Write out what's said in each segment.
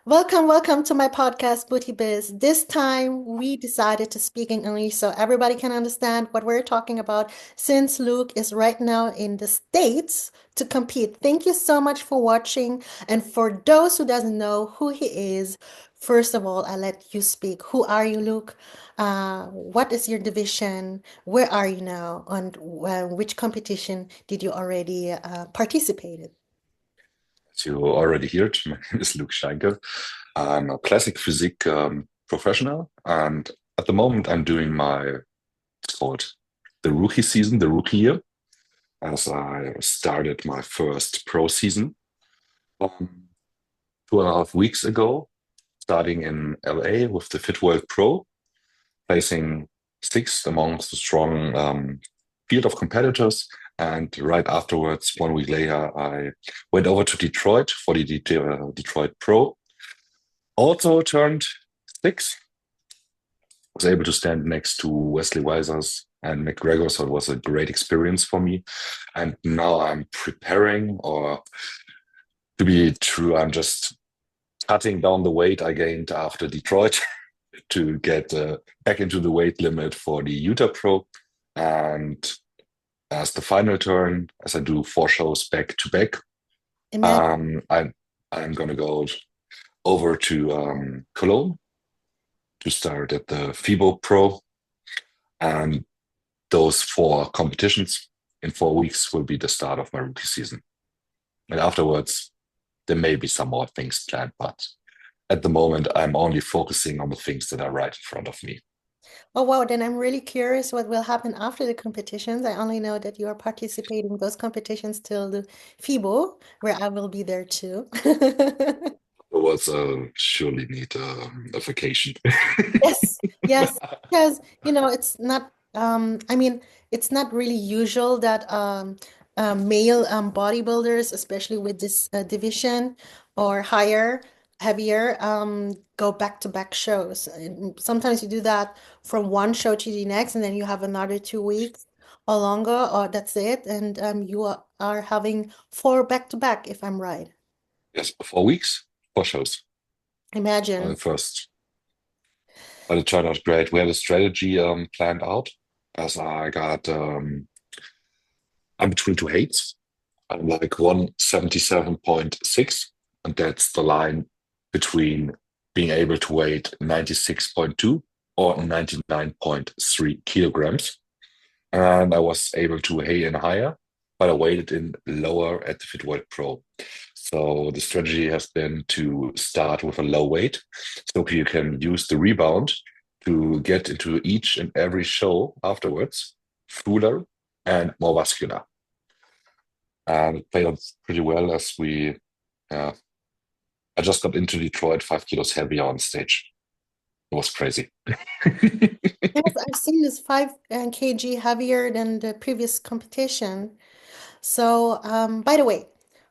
Welcome to my podcast, Booty Biz. This time we decided to speak in English so everybody can understand what we're talking about since Luke is right now in the States to compete. Thank you so much for watching. And for those who doesn't know who he is, first of all, I let you speak. Who are you, Luke? What is your division? Where are you now? And which competition did you already participated? As you already heard, my name is Luke Scheinkel. I'm a Classic Physique professional, and at the moment I'm doing it's called the rookie season, the rookie year, as I started my first pro season 2.5 weeks ago, starting in LA with the Fit World Pro, placing sixth amongst the strong field of competitors. And right afterwards, 1 week later, I went over to Detroit for the Detroit Pro. Also turned six. Was able to stand next to Wesley Weisers and McGregor, so it was a great experience for me. And now I'm preparing, or to be true, I'm just cutting down the weight I gained after Detroit to get back into the weight limit for the Utah Pro. And as the final turn, as I do 4 shows back to back, Imagine. I'm gonna go over to Cologne to start at the FIBO Pro, and those 4 competitions in 4 weeks will be the start of my rookie season. And afterwards, there may be some more things planned, but at the moment, I'm only focusing on the things that are right in front of me. Oh wow, then I'm really curious what will happen after the competitions. I only know that you are participating in those competitions till the FIBO, where I will be there too. Afterwards, surely need a vacation. Yes, yes, because it's not I mean it's not really usual that male bodybuilders, especially with this division or higher, heavier, go back to back shows. And sometimes you do that from one show to the next, and then you have another 2 weeks or longer, or that's it, and you are having four back to back, if I'm right. Yes, 4 weeks, 4 shows. Imagine. First, but it turned out great. We had a strategy planned out, as I'm between two heights. I'm like 177.6, and that's the line between being able to weight 96.2 or 99.3 kilograms. And I was able to weigh in higher, but I weighted in lower at the Fit World Pro. So the strategy has been to start with a low weight, so you can use the rebound to get into each and every show afterwards, fuller and more vascular. And it played out pretty well as I just got into Detroit 5 kilos heavier on stage. It was crazy. Yes, I've seen this 5 kg heavier than the previous competition. So, by the way,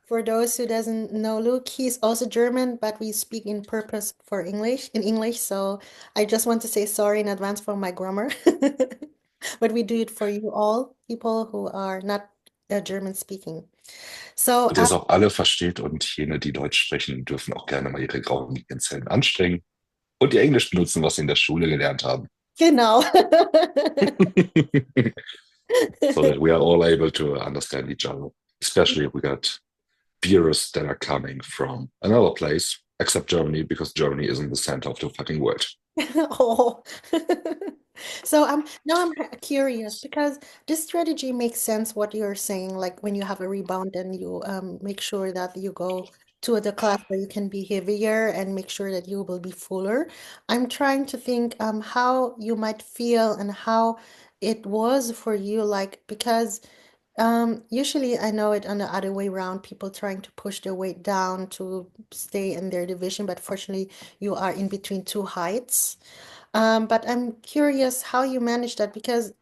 for those who doesn't know Luke, he's also German, but we speak in purpose for English in English. So I just want to say sorry in advance for my grammar, but we do it for you all, people who are not German speaking. So, Und ihr es auch alle versteht, und jene, die Deutsch sprechen, dürfen auch gerne mal ihre grauen Gehirnzellen anstrengen und ihr Englisch benutzen, was sie in der Schule gelernt haben. genau. So that we are all able to understand each other. Especially if we got viewers that are coming from another place, except Germany, because Germany isn't the center of the fucking world. Oh. So now I'm curious because this strategy makes sense what you're saying. Like when you have a rebound and you make sure that you go to the class where you can be heavier and make sure that you will be fuller. I'm trying to think how you might feel and how it was for you, like because usually I know it on the other way around, people trying to push their weight down to stay in their division, but fortunately you are in between two heights. But I'm curious how you manage that because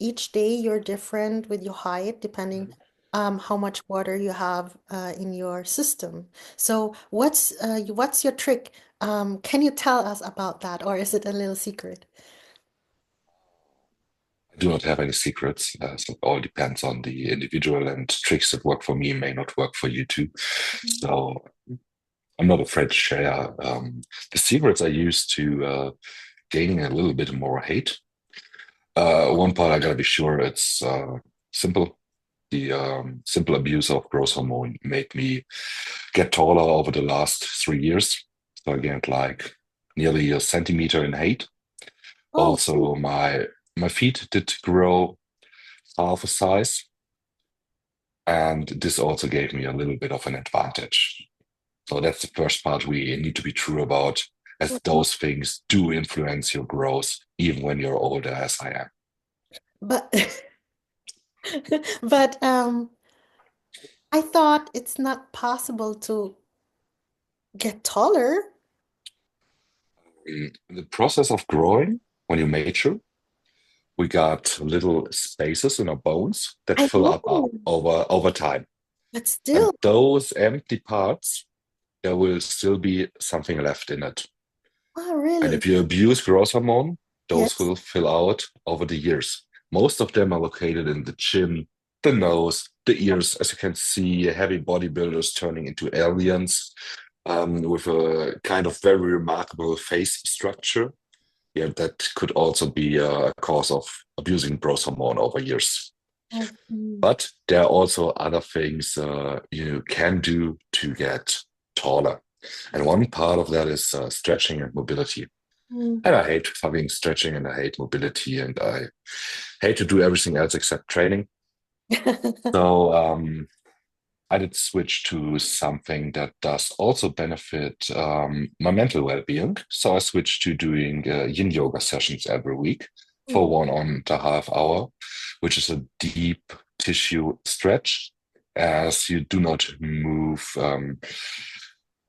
each day you're different with your height depending how much water you have in your system. So what's your trick? Can you tell us about that, or is it a little secret? I do not have any secrets, as it all depends on the individual, and tricks that work for me may not work for you too. So I'm not afraid to share the secrets I used to gaining a little bit more height. One part I gotta be sure it's simple. The simple abuse of growth hormone made me get taller over the last 3 years. So I gained like nearly a centimeter in height. Oh, Also, my feet did grow half a size, and this also gave me a little bit of an advantage. So that's the first part we need to be true about, as mhm. those things do influence your growth, even when you're older, as I am. But but I thought it's not possible to get taller. In the process of growing, when you mature, we got little spaces in our bones that I fill up know, over time. but And still. those empty parts, there will still be something left in it. Oh, And really? if you abuse growth hormone, those Yes. will fill out over the years. Most of them are located in the chin, the nose, the ears. As you can see, heavy bodybuilders turning into aliens with a kind of very remarkable face structure. Yeah, that could also be a cause of abusing growth hormone over years. I see. But there are also other things you can do to get taller. And one part of that is stretching and mobility. And Mhm. I hate having stretching and I hate mobility and I hate to do everything else except training. So I did switch to something that does also benefit my mental well-being. So I switched to doing yin yoga sessions every week for 1.5 hours, which is a deep tissue stretch as you do not move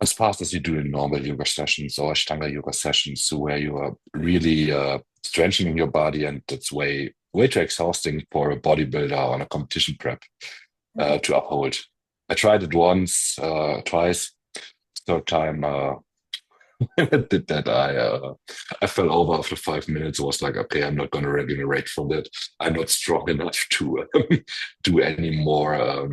as fast as you do in normal yoga sessions or Ashtanga yoga sessions, where you are really strengthening your body, and it's way too exhausting for a bodybuilder on a competition prep to uphold. I tried it once, twice. Third time when I did that, I fell over after 5 minutes. I was like, okay, I'm not going to regenerate from that. I'm not strong enough to do any more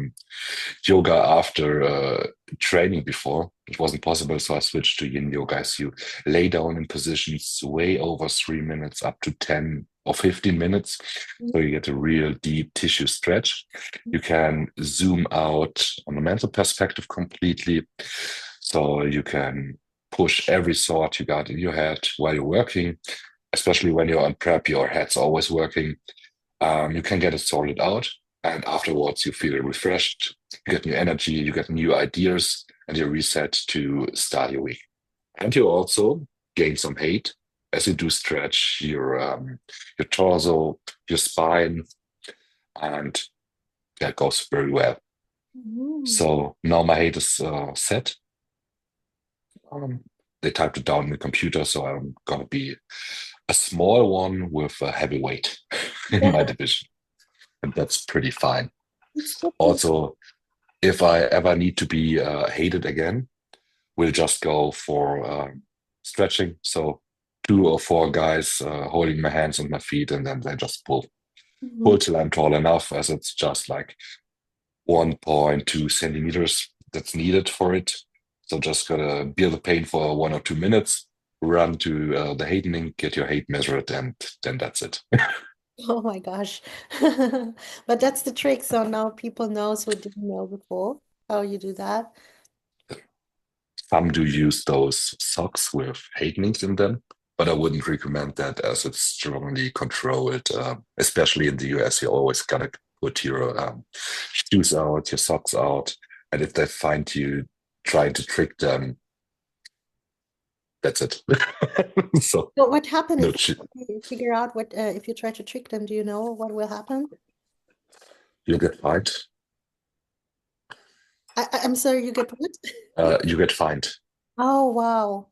yoga after training before. It wasn't possible, so I switched to yin yoga. As you lay down in positions way over 3 minutes, up to 10 or 15 minutes. So you get a real deep tissue stretch. You can zoom out on a mental perspective completely. So you can push every thought you got in your head while you're working, especially when you're on prep, your head's always working. You can get it sorted out. And afterwards, you feel refreshed, you get new energy, you get new ideas, and you're reset to start your week. And you also gain some height as you do stretch your torso, your spine, and that goes very well. Mhm. So now my height is set. Um, they typed it down in the computer, so I'm gonna be a small one with a heavy weight in my division, and that's pretty fine. It's good to Also, if I ever need to be hated again, we'll just go for stretching. So 2 or 4 guys holding my hands and my feet, and then they just pull mhm. till I'm tall enough, as it's just like 1.2 centimeters that's needed for it. So just gotta bear the pain for 1 or 2 minutes, run to the hatening, get your hate measured, and then that's it. Oh my gosh. But that's the trick. So now people knows who didn't know before how you do that. Some do use those socks with hatenings in them, but I wouldn't recommend that as it's strongly controlled. Especially in the US, you always gotta put your shoes out, your socks out, and if they find you trying to trick them, that's it. So So what happened no, if you figure out what if you try to trick them? Do you know what will happen? you get fined. I'm sorry, you get what? You get fined. Oh wow.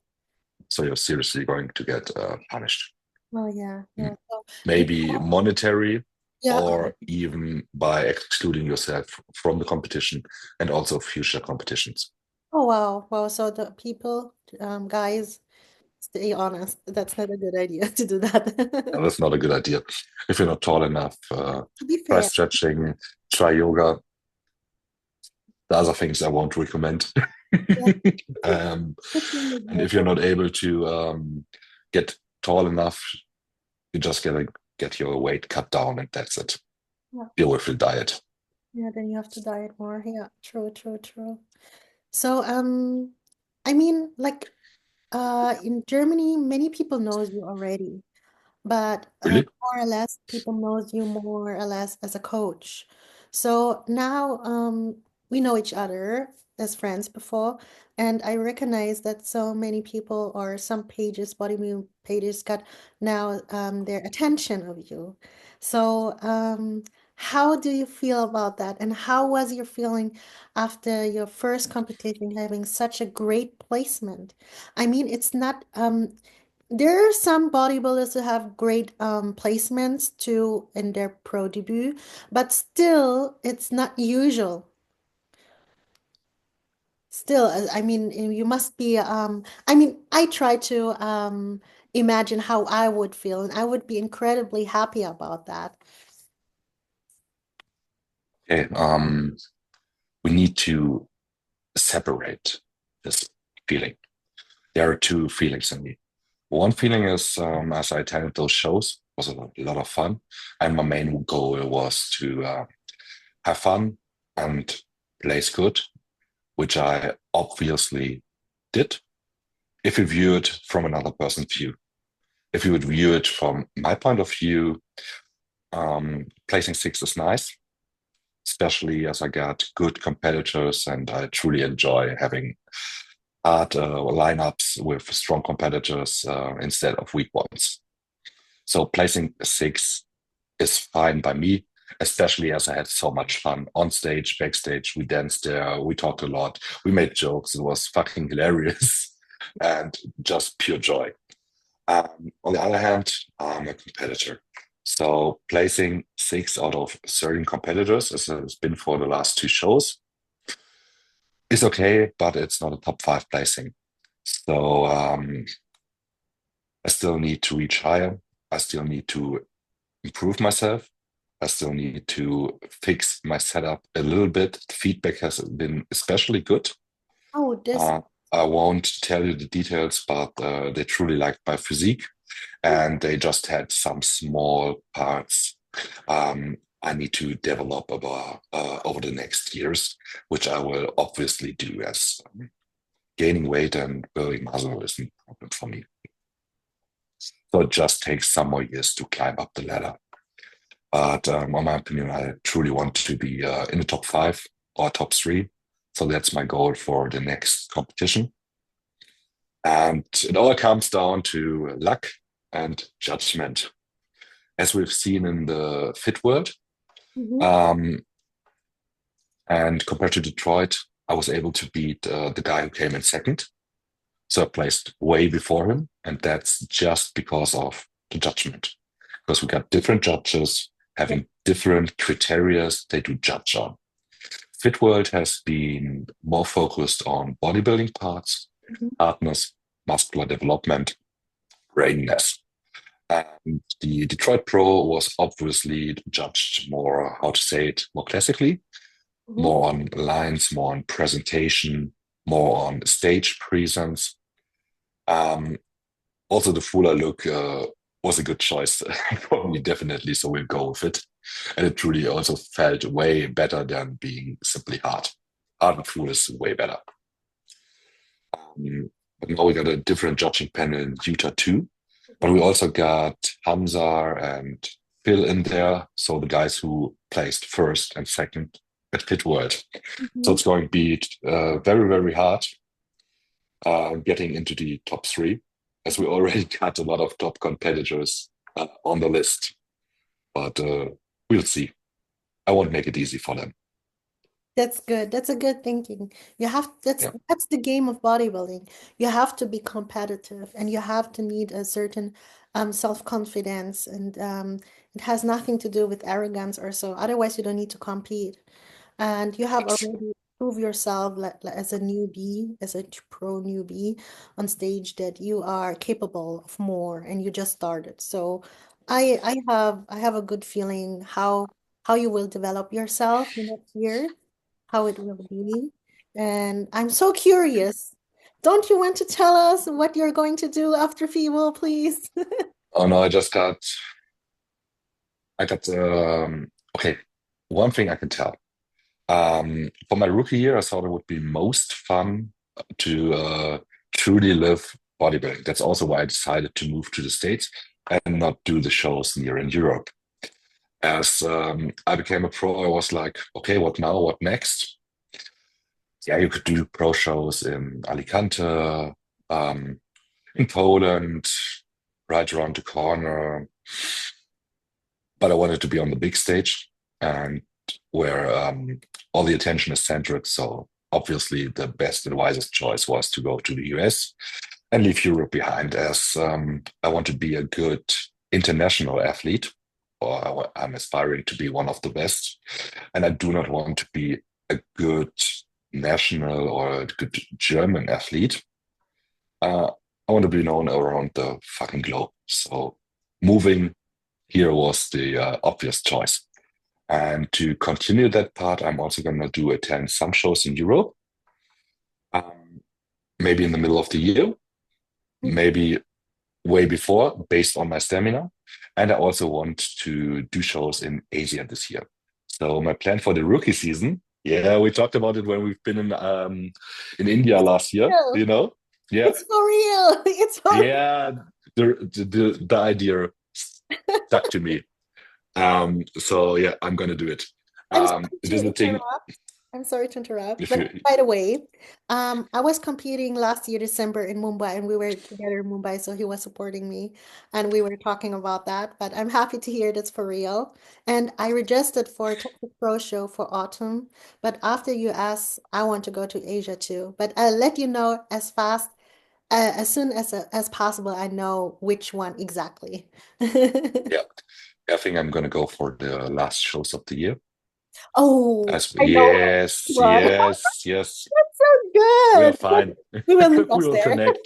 So you're seriously going to get punished. Oh yeah, yeah. Mm. So you Maybe monetary yeah. or even by excluding yourself from the competition and also future competitions. Oh wow. Wow. So the people, guys, stay honest. That's not a good idea to do that. And that's not a good idea. If you're not tall enough, To be try fair. stretching, try yoga. The other things I won't recommend. Yeah, Um, good thing is and more if you're not focused. able to get tall enough, you just gotta get your weight cut down, and that's it. Yeah, Deal with the diet. yeah, then you have to diet more. Yeah, true, true, true. So, I mean, like, in Germany, many people knows you already. But Really? more or less people knows you more or less as a coach. So now we know each other as friends before, and I recognize that so many people or some pages, bodybuilding pages, got now their attention of you. So how do you feel about that? And how was your feeling after your first competition having such a great placement? I mean, it's not there are some bodybuilders who have great placements too in their pro debut, but still, it's not usual. Still, I mean, you must be. I mean, I try to imagine how I would feel, and I would be incredibly happy about that. Okay. We need to separate this feeling. There are two feelings in me. One feeling is, as I attended those shows, was a lot of fun, and my main goal was to have fun and place good, which I obviously did. If you view it from another person's view, if you would view it from my point of view, placing six is nice, especially as I got good competitors, and I truly enjoy having hard lineups with strong competitors instead of weak ones. So placing six is fine by me, especially as I had so much fun on stage, backstage. We danced there, we talked a lot, we made jokes. It was fucking hilarious and just pure joy. On the other hand, I'm a competitor. So placing six out of 13 competitors, as it's been for the last two shows, is okay, but it's not a top five placing. So I still need to reach higher. I still need to improve myself. I still need to fix my setup a little bit. The feedback has been especially good. Oh, this. Uh, I won't tell you the details, but they truly liked my physique, and they just had some small parts I need to develop about, over the next years, which I will obviously do, as gaining weight and building muscle isn't a problem for me. So it just takes some more years to climb up the ladder. But on my opinion, I truly want to be in the top five or top three. So that's my goal for the next competition. And it all comes down to luck and judgment. As we've seen in the fit world, Mhm. um, and compared to Detroit, I was able to beat the guy who came in second. So I placed way before him. And that's just because of the judgment. Because we got different judges Yeah. having different criteria they do judge on. Fit World has been more focused on bodybuilding parts, Mhm. hardness, muscular development, brainness. And the Detroit Pro was obviously judged more, how to say it, more classically, Mhm. more on lines, more on presentation, more on stage presence. Um, Also, the fuller look was a good choice for me, definitely. So we'll go with it. And it truly also felt way better than being simply hard. Hard and full is way better. But now we got a different judging panel in Utah too. But we also got Hamza and Phil in there. So the guys who placed first and second at Fit World. So Mhm. it's going to be very, very hard getting into the top three, as we already got a lot of top competitors on the list. But we'll see. I won't make it easy for them. That's good. That's a good thinking. You have Yeah, that's the game of bodybuilding. You have to be competitive and you have to need a certain self-confidence and it has nothing to do with arrogance or so. Otherwise, you don't need to compete. And you have yes, already proved yourself as a newbie, as a pro newbie on stage that you are capable of more and you just started. So I have a good feeling how you will develop yourself the next year, how it will be. And I'm so curious. Don't you want to tell us what you're going to do after FIBO, please? Oh no, I got okay. One thing I can tell. For my rookie year, I thought it would be most fun to truly live bodybuilding. That's also why I decided to move to the States and not do the shows here in Europe. As I became a pro, I was like, okay, what now? What next? Yeah, you could do pro shows in Alicante, in Poland, right around the corner. But I wanted to be on the big stage and where all the attention is centered. So obviously, the best and wisest choice was to go to the US and leave Europe behind, as I want to be a good international athlete, or I'm aspiring to be one of the best. And I do not want to be a good national or a good German athlete. Uh, I want to be known around the fucking globe. So moving here was the obvious choice. And to continue that part, I'm also going to do attend some shows in Europe, um, maybe in the middle of the year, maybe way before, based on my stamina. And I also want to do shows in Asia this year. So my plan for the rookie season, yeah, we talked about it when we've been in India It's last year, real. you know? Yeah, It's for real. It's for real. yeah, the idea stuck to me. So yeah, I'm gonna do it. I'm sorry to Visiting interrupt. I'm sorry to interrupt. if But you by the way, I was competing last year, December in Mumbai, and we were together in Mumbai, so he was supporting me, and we were talking about that. But I'm happy to hear that's for real. And I registered for a Classic Pro show for autumn. But after you asked, I want to go to Asia too. But I'll let you know as soon as possible. I know which one exactly. yeah, I think I'm gonna go for the last shows of the year. Oh, As I know yes, one. yes, yes, So we are good. fine. We will meet We us will there. connect.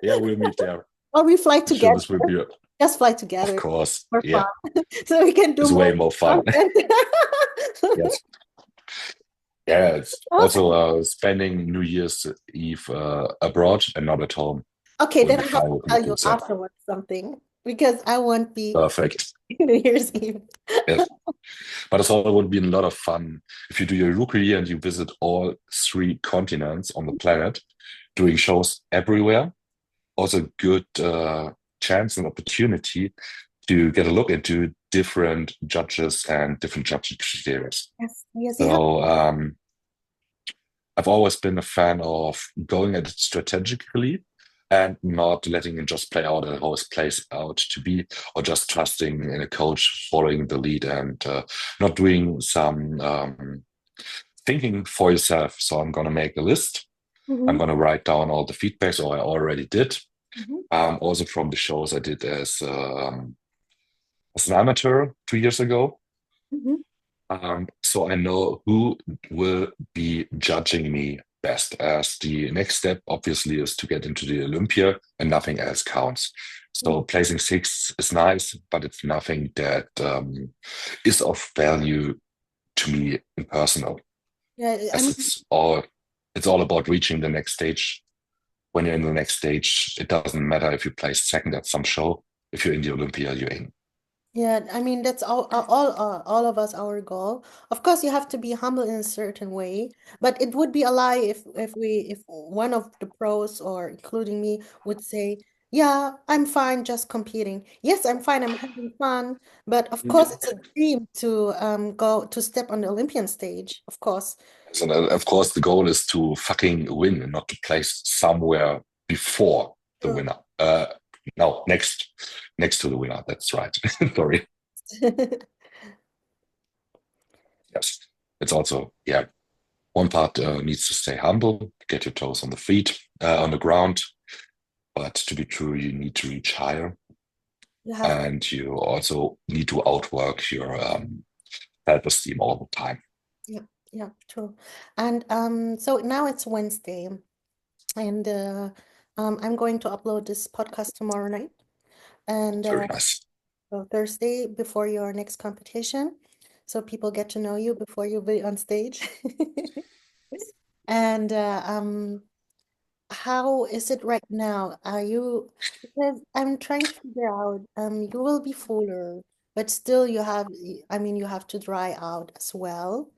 Yeah, we'll meet there. Or we fly I'm sure together. this will be, Just fly of together course, for fun. yeah, So we can do it's more way more fun. content. Yes, yeah, it's also Awesome. spending New Year's Eve abroad and not at home Okay, will then be I have fine to with me tell you too. So afterwards something because I won't be perfect. New Year's Eve. Yes. But it's also would be a lot of fun if you do your rookie year and you visit all three continents on the planet, doing shows everywhere. Also, good chance and opportunity to get a look into different judges and different judging criteria. Yes, yes, you have. So I've always been a fan of going at it strategically and not letting it just play out and how it plays out to be, or just trusting in a coach, following the lead, and not doing some thinking for yourself. So I'm going to make a list. I'm Mhm, going to write down all the feedbacks, or I already did. mhm, Also from the shows I did as an amateur 2 years ago. mhm, So I know who will be judging me best, as the next step obviously is to get into the Olympia and nothing else counts. mhm. So placing six is nice, but it's nothing that is of value to me in personal, Yeah, I as mean, it's all about reaching the next stage. When you're in the next stage, it doesn't matter if you place second at some show. If you're in the Olympia, you're in. yeah, I mean that's all of us our goal. Of course, you have to be humble in a certain way, but it would be a lie if one of the pros or including me would say, "Yeah, I'm fine just competing." Yes, I'm fine. I'm having fun, but of course, it's a dream to go to step on the Olympian stage. Of course. So of course, the goal is to fucking win and not to place somewhere before the True. winner. No, next to the winner. That's right. Sorry. Yes, it's also yeah. One part needs to stay humble, get your toes on the feet, on the ground. But to be true, you need to reach higher, You have, and you also need to outwork your self-esteem all the time. yeah, yeah, true. And so now it's Wednesday, and I'm going to upload this podcast tomorrow night. And Very nice. so Thursday before your next competition, so people get to know you before you be on stage. And how is it right now? Are you, because I'm trying to figure out, you will be fuller, but still you have, I mean, you have to dry out as well.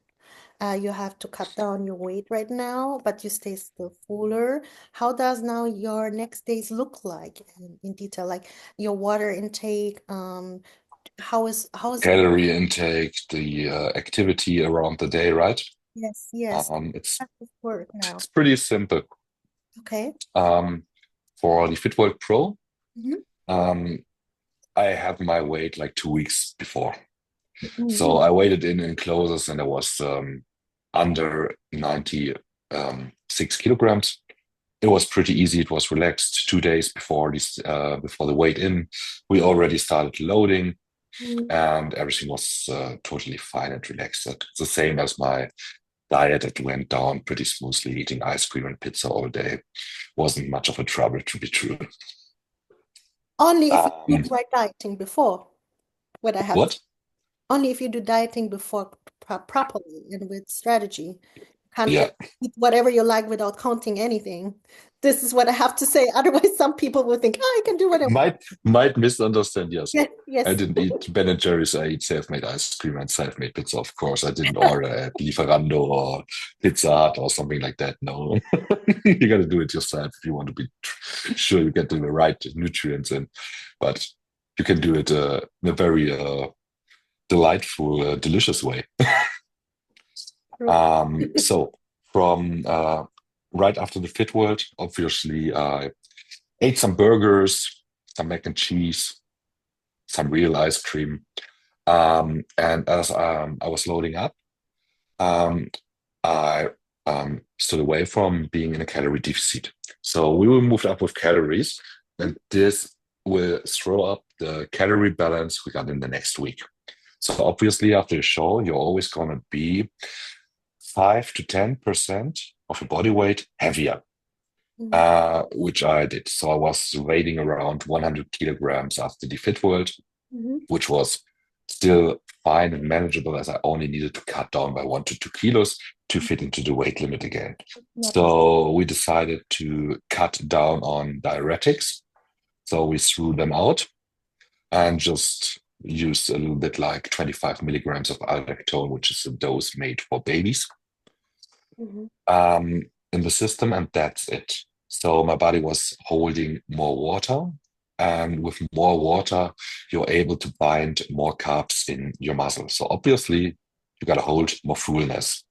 You have to cut down your weight right now, but you stay still fuller. How does now your next days look like in detail? Like your water intake, how is it? Calorie intake, the activity around the day, right? Yes, yes. Um, it's How does it work now? it's pretty simple. Okay. Um, for the FitWorld Pro, Mm-hmm. um, I had my weight like 2 weeks before. So Mm-hmm. I weighed in clothes and I was under 96 kilograms. It was pretty easy. It was relaxed. 2 days before before the weight in, we already started loading, and everything was totally fine and relaxed. It's the same as my diet. It went down pretty smoothly. Eating ice cream and pizza all day wasn't much of a trouble, to be true. Only if you do Um, the right dieting before, what I have to, what? only if you do dieting before properly and with strategy. You can't Yeah, just eat whatever you like without counting anything. This is what I have to say. Otherwise, some people will think, oh, I can do whatever. might misunderstand. Yes, Yes, I yes. didn't eat Ben and Jerry's. I eat self-made ice cream and self-made pizza. Of course, I didn't order at Lieferando or Pizza Hut or something like that. No, you got to do it yourself if you want to be sure you get the right nutrients in. But you can do it in a very delightful, delicious way. True. So from right after the Fit World, obviously, I ate some burgers, some mac and cheese, some real ice cream. And as I was loading up, um, I stood away from being in a calorie deficit. So we will move up with calories, and this will throw up the calorie balance we got in the next week. So obviously, after the show, you're always going to be 5 to 10% of your body weight heavier, Mhm, which I did. So I was weighing around 100 kilograms after the Fit World, mhm. which was still fine and manageable as I only needed to cut down by 1 to 2 kilos to fit into the weight limit again. Not as, So we decided to cut down on diuretics. So we threw them out and just used a little bit like 25 milligrams of aldactone, which is a dose made for babies, mhm. um, in the system, and that's it. So my body was holding more water, and with more water, you're able to bind more carbs in your muscle. So obviously, you got to hold more fullness.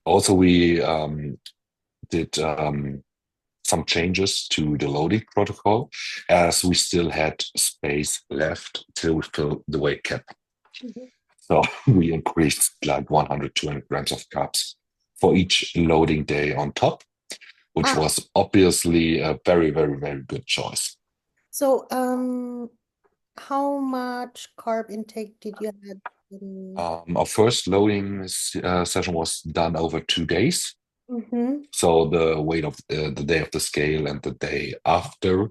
Also, we did some changes to the loading protocol as we still had space left till we fill the weight cap. Mhm. So we increased like 100, 200 grams of carbs for each loading day on top, which Ah, was obviously a very, very, very good choice. so how much carb intake did you have in? Our first loading session was done over 2 days. Mm-hmm. So the weight of the day of the scale and the day after,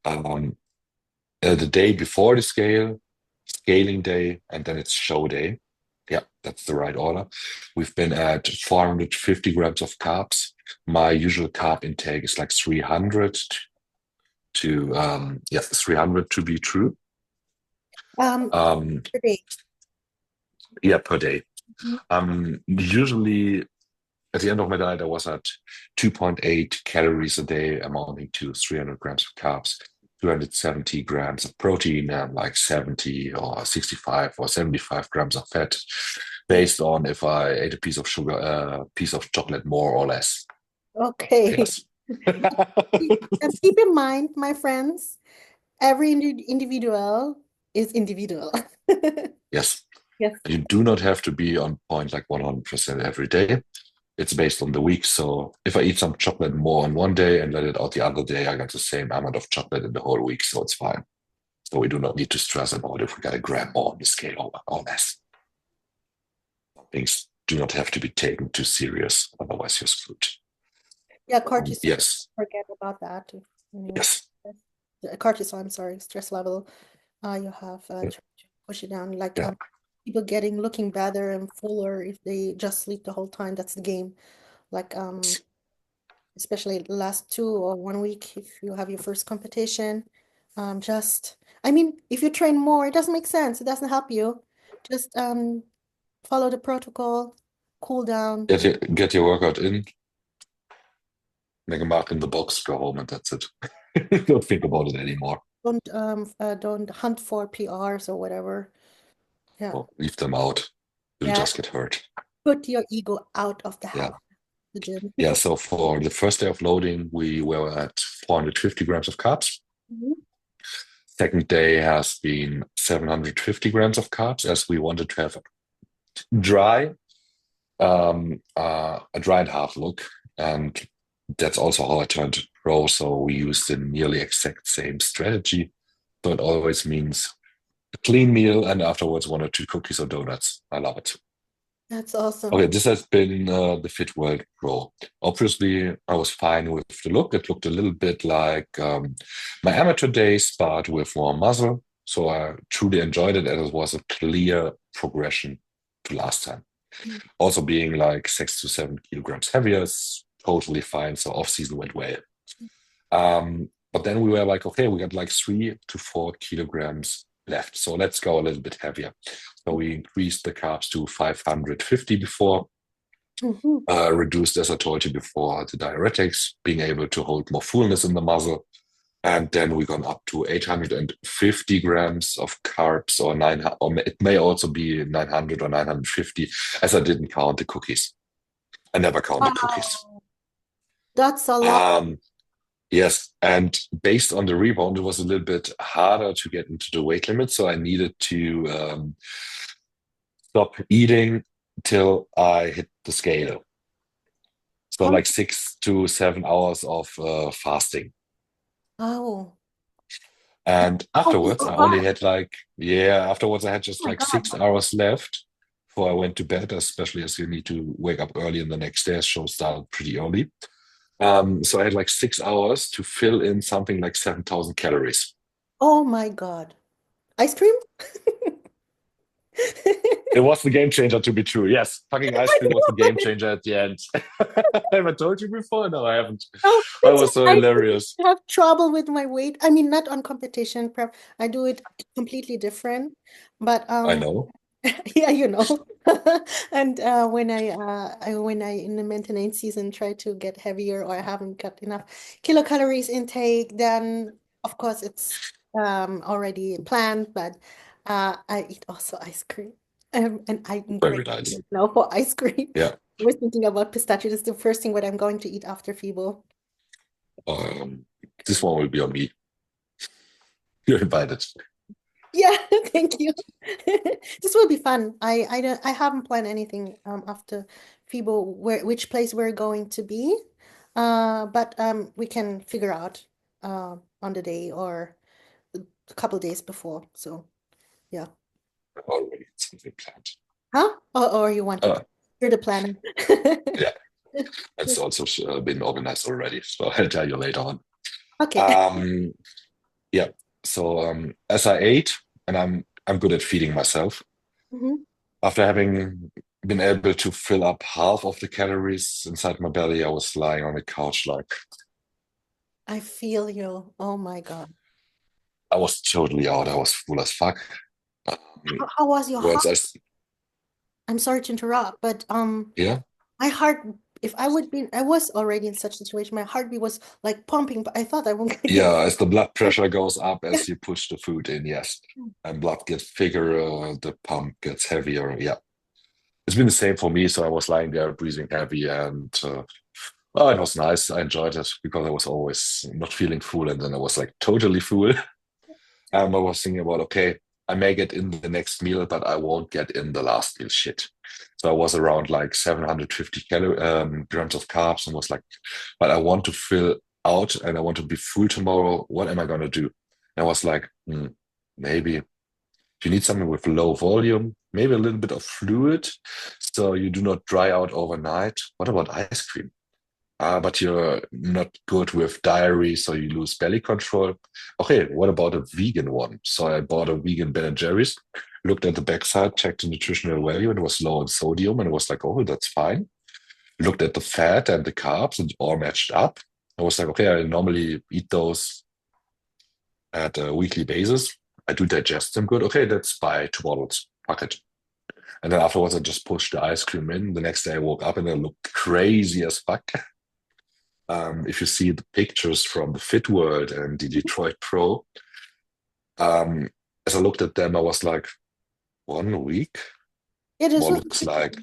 um, the day before the scale, scaling day, and then it's show day. Yeah, that's the right order. We've been at 450 grams of carbs. My usual carb intake is like 300 to yeah, 300 to be true. Um, Um, per day. yeah, per day. Mhm. Usually at the end of my diet, I was at 2.8 calories a day, amounting to 300 grams of carbs, 270 grams of protein, and like 70 or 65 or 75 grams of fat, based on if I ate a piece of sugar, a piece of chocolate more or less. Okay. Yes. And keep in mind, my friends, every individual is individual. Yes. Yes. You do not have to be on point like 100% every day. It's based on the week. So if I eat some chocolate more on one day and let it out the other day, I got the same amount of chocolate in the whole week. So it's fine. So we do not need to stress about if we got a gram more on the scale or less. Things do not have to be taken too serious. Otherwise, you're screwed. Yeah, cortisol. Yes. Forget about that. If anyone, Yes. cortisol, I'm sorry, stress level. You have try to push it down. Like Yeah. people looking better and fuller if they just sleep the whole time. That's the game. like especially the last 2 or 1 week if you have your first competition. Just I mean, if you train more, it doesn't make sense. It doesn't help you. Just follow the protocol, cool down. Get your workout in, make a mark in the box, go home, and that's it. Don't think about it anymore. Don't hunt for PRs or whatever. Yeah. Or leave them out. You'll Yeah. just get hurt. Put your ego out of the Yeah. house, the gym. Yeah. So for the first day of loading, we were at 450 grams of carbs. Mhm. Second day has been 750 grams of carbs, as we wanted to have dry, a dry and hard look. And that's also how I turned pro. So we used the nearly exact same strategy. So it always means a clean meal and afterwards 1 or 2 cookies or donuts. I love it. That's awesome. Okay, this has been the Fit World Pro. Obviously, I was fine with the look. It looked a little bit like my amateur days, but with more muscle. So I truly enjoyed it, and it was a clear progression to last time. Also, being like 6 to 7 kilograms heavier is totally fine. So off season went well. But then we were like, okay, we got like 3 to 4 kilograms left. So let's go a little bit heavier. So we increased the carbs to 550 before, Mhm. reduced, as I told you before, the diuretics, being able to hold more fullness in the muscle. And then we gone up to 850 grams of carbs, or or it may also be 900 or 950, as I didn't count the cookies. I never count the cookies. Wow, that's a lot. Um, yes, and based on the rebound, it was a little bit harder to get into the weight limit, so I needed to stop eating till I hit the scale. So How- like 6 to 7 hours of fasting. Oh, And oh, afterwards, so I only hard. had like, yeah, afterwards I had Oh just my like God. 6 hours left before I went to bed, especially as you need to wake up early in the next day. Show started pretty early. So I had like 6 hours to fill in something like 7,000 calories. Oh my God. Ice cream? It was the game changer to be true. Yes, fucking ice I cream was the know game it. changer at the end. Have I told you before? No, I haven't. Oh, That that's was so why hilarious. I have trouble with my weight. I mean, not on competition prep. I do it completely different. But I know. yeah, you know. And when I in the maintenance season try to get heavier or I haven't got enough kilocalories intake, then of course it's already planned, but I eat also ice cream. And I'm Very great nice. now for ice cream. Yeah. I was thinking about pistachio. This is the first thing what I'm going to eat after FIBO. Um, this one will be on me. You're invited. Yeah, thank you. This will be fun. I haven't planned anything after FIBO which place we're going to be. But we can figure out on the day or a couple days before. So yeah. Already something planned. Huh? Or you want to Uh, you're the planner. yeah, it's also been organized already. So I'll tell you later on. Okay. Um, yeah. So as I ate, and I'm good at feeding myself. Mhm. After having been able to fill up half of the calories inside my belly, I was lying on the couch like I feel you. Oh my God. I was totally out. I was full as fuck. Um, How was your heart? words I I'm sorry to interrupt, but yeah, my heart, if I would be, I was already in such a situation. My heartbeat was like pumping, but I thought I won't get. yeah. As the blood pressure goes up as you push the food in, yes, and blood gets bigger, the pump gets heavier. Yeah, it's been the same for me. So I was lying there breathing heavy, and well, it was nice. I enjoyed it because I was always not feeling full, and then I was like totally full. I was thinking about, okay, I may get in the next meal, but I won't get in the last meal. Shit. So I was around like 750 grams of carbs and was like, but I want to fill out and I want to be full tomorrow. What am I going to do? And I was like, maybe you need something with low volume, maybe a little bit of fluid, so you do not dry out overnight. What about ice cream? But you're not good with diary, so you lose belly control. Okay, what about a vegan one? So I bought a vegan Ben and Jerry's, looked at the backside, checked the nutritional value, and it was low in sodium, and it was like, oh, that's fine. looked at the fat and the carbs and all matched up. I was like, okay, I normally eat those at a weekly basis. I do digest them good. Okay, let's buy 2 bottles, fuck it. And then afterwards, I just pushed the ice cream in. The next day, I woke up and I looked crazy as fuck. If you see the pictures from the Fit World and the Detroit Pro, um, as I looked at them, I was like, 1 week? Yeah, this What was looks like,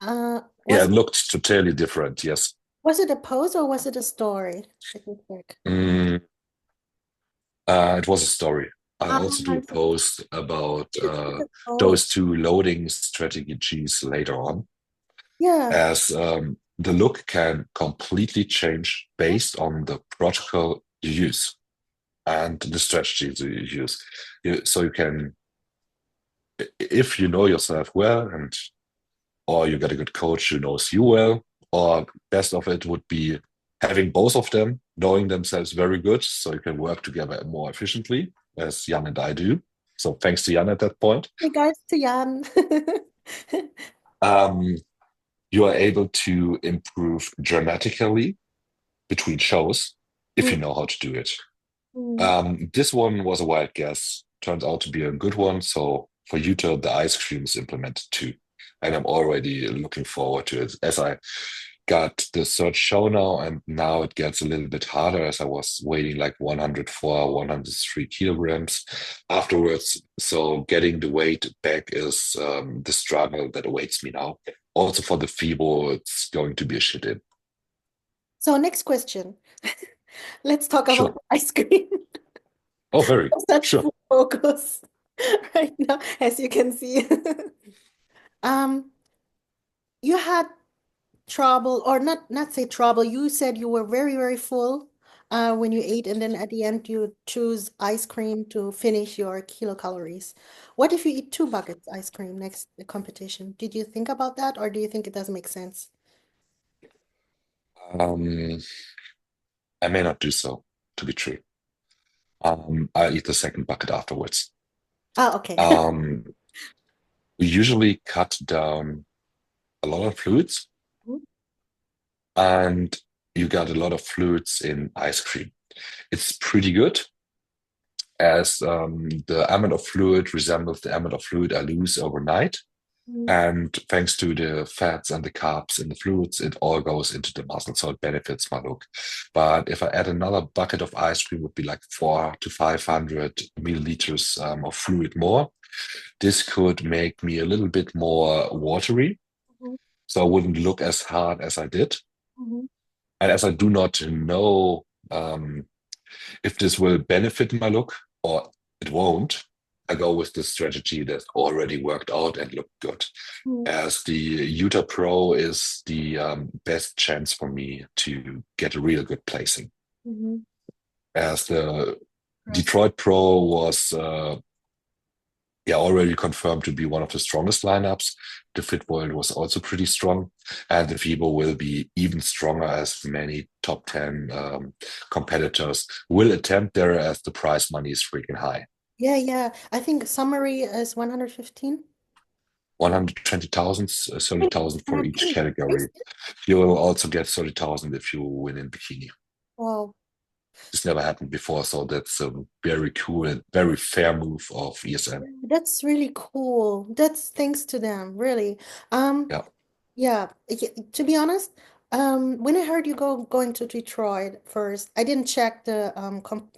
yeah, was it looked totally different. Yes. it a post or was it a story? Let me check. Mm, it was a story. I'll also do I a post about should check the post. those two loading strategies later on, Yeah. as the look can completely change based on the protocol you use and the strategies you use. So you can, if you know yourself well, and or you get a good coach who knows you well, or best of it would be having both of them knowing themselves very good, so you can work together more efficiently, as Jan and I do. So thanks to Jan at that point. Hey guys, to Jan. Um, you are able to improve dramatically between shows if Mm, you know how to do it. mm. This one was a wild guess. Turns out to be a good one. So for Utah, the ice cream is implemented too. And I'm already looking forward to it as I got the third show now. And now it gets a little bit harder as I was weighing like 104, 103 kilograms afterwards. So getting the weight back is the struggle that awaits me now. Also for the FIBO, it's going to be a shit in. So next question. Let's talk about Sure. ice cream. Oh, very Such sure. full focus right now, as you can see. Um, you had trouble, or not say trouble. You said you were very, very full when you ate, and then at the end you choose ice cream to finish your kilocalories. What if you eat 2 buckets ice cream next the competition? Did you think about that, or do you think it doesn't make sense? Um, I may not do so, to be true. I'll eat the second bucket afterwards. Oh, okay. Um, we usually cut down a lot of fluids, and you got a lot of fluids in ice cream. It's pretty good, as the amount of fluid resembles the amount of fluid I lose overnight. Mhm. And thanks to the fats and the carbs in the fluids, it all goes into the muscle, so it benefits my look. But if I add another bucket of ice cream, would be like 400 to 500 milliliters of fluid more. This could make me a little bit more watery, Mhm. so I wouldn't look as hard as I did. Mhm. And as I do not know if this will benefit my look or it won't, I go with the strategy that already worked out and looked good. Mhm. As the Utah Pro is the best chance for me to get a real good placing. Mhm. As the Impressive. Detroit Pro was yeah, already confirmed to be one of the strongest lineups. The Fit World was also pretty strong, and the FIBO will be even stronger as many top 10 competitors will attempt there as the prize money is freaking high. Yeah, yeah. I think summary is 115. 120,000, 30,000 for each category. You will also get 30,000 if you win in bikini. Wow. This never happened before, so that's a very cool and very fair move of ESN. That's really cool. That's thanks to them, really. Um, Yeah. yeah, to be honest, when I heard you going to Detroit first, I didn't check the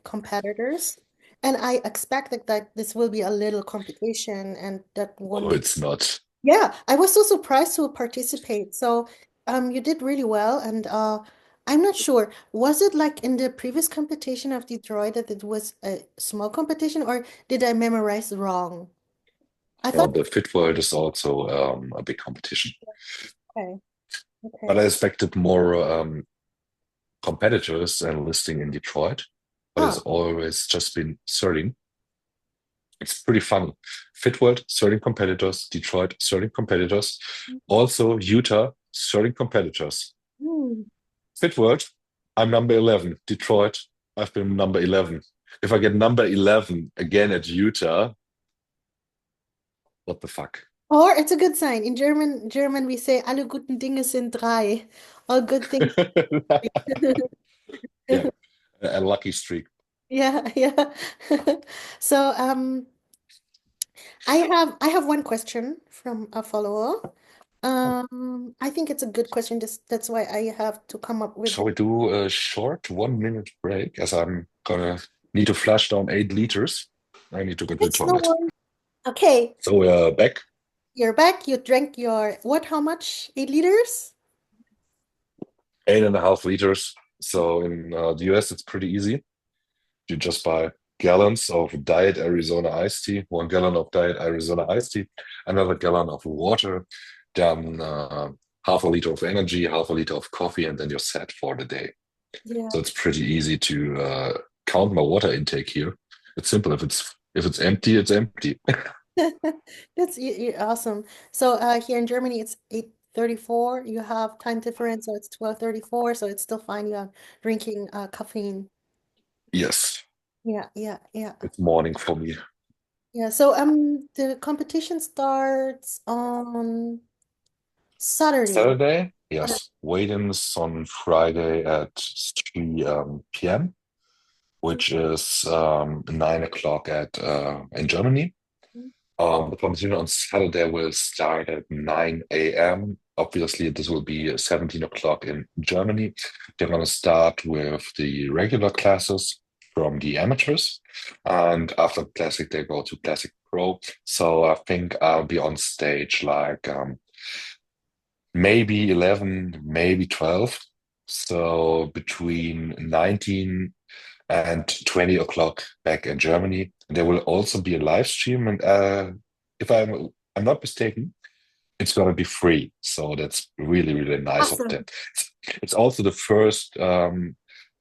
competitors, and I expected that this will be a little competition and that Oh, won't. it's not. Yeah, I was so surprised to participate. So, you did really well, and I'm not sure. Was it like in the previous competition of Detroit that it was a small competition, or did I memorize wrong? I thought, The Fit World is also a big competition, okay, but I okay. expected more competitors and listing in Detroit, but Ah, it's always just been 13. It's pretty funny. Fit World, 13 competitors. Detroit, 13 competitors. Also, Utah, 13 competitors. hmm. Fit World, I'm number 11. Detroit, I've been number 11. If I get number 11 again at Utah, what the fuck? Or it's a good sign. In German we say alle guten Dinge sind drei. All good things. Yeah, a lucky streak. Yeah, yeah. So I have one question from a follower. I think it's a good question. That's why I have to come up with Shall it. we do a short 1 minute break as I'm gonna need to flush down 8 liters. I need to go to the It's no toilet. one. Okay, So we're back. you're back. You drank your what? How much? 8 liters? 8.5 liters. So in the US, it's pretty easy. You just buy gallons of Diet Arizona iced tea, 1 gallon of Diet Arizona iced tea, another gallon of water, then half a liter of energy, half a liter of coffee, and then you're set for the day. Yeah. So it's pretty easy to count my water intake here. It's simple. If it's empty, it's empty. That's awesome. So here in Germany, it's 8:34. You have time difference, so it's 12:34. So it's still fine. You are drinking caffeine. Yes, Yeah, yeah, yeah. it's morning for me. Yeah, so the competition starts on Saturday. Saturday, Saturday. yes. Weigh-ins on Friday at 3 p.m., which is 9 o'clock at in Germany. The competition on Saturday will start at 9 a.m. Obviously, this will be 17 o'clock in Germany. They're going to start with the regular classes from the amateurs. And after Classic, they go to Classic Pro. So I think I'll be on stage like maybe 11, maybe 12. So between 19 and 20 o'clock back in Germany. And there will also be a live stream. And if I'm not mistaken, it's going to be free. So that's really, really nice of them. Awesome. It's also the first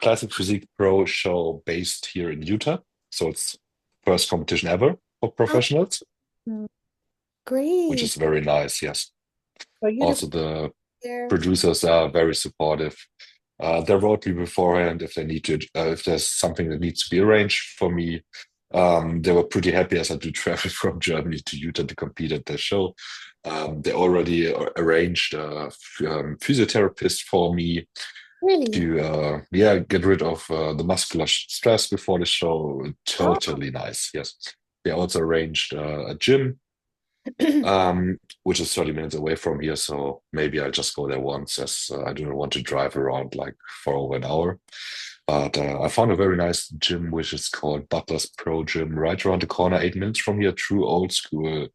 Classic Physique Pro show based here in Utah. So it's first competition ever for professionals, Awesome. which Great. is very nice. Yes. For you to Also, be the there. producers are very supportive. They wrote me beforehand if they need to, if there's something that needs to be arranged for me. They were pretty happy as I do travel from Germany to Utah to compete at their show. They already arranged a physiotherapist for me Really? to, yeah, get rid of the muscular stress before the show. Oh. Totally nice. Yes. They also arranged a gym which is 30 minutes away from here. So maybe I just go there once as I do not want to drive around like for over an hour. But I found a very nice gym, which is called Butler's Pro Gym, right around the corner, 8 minutes from here, true old school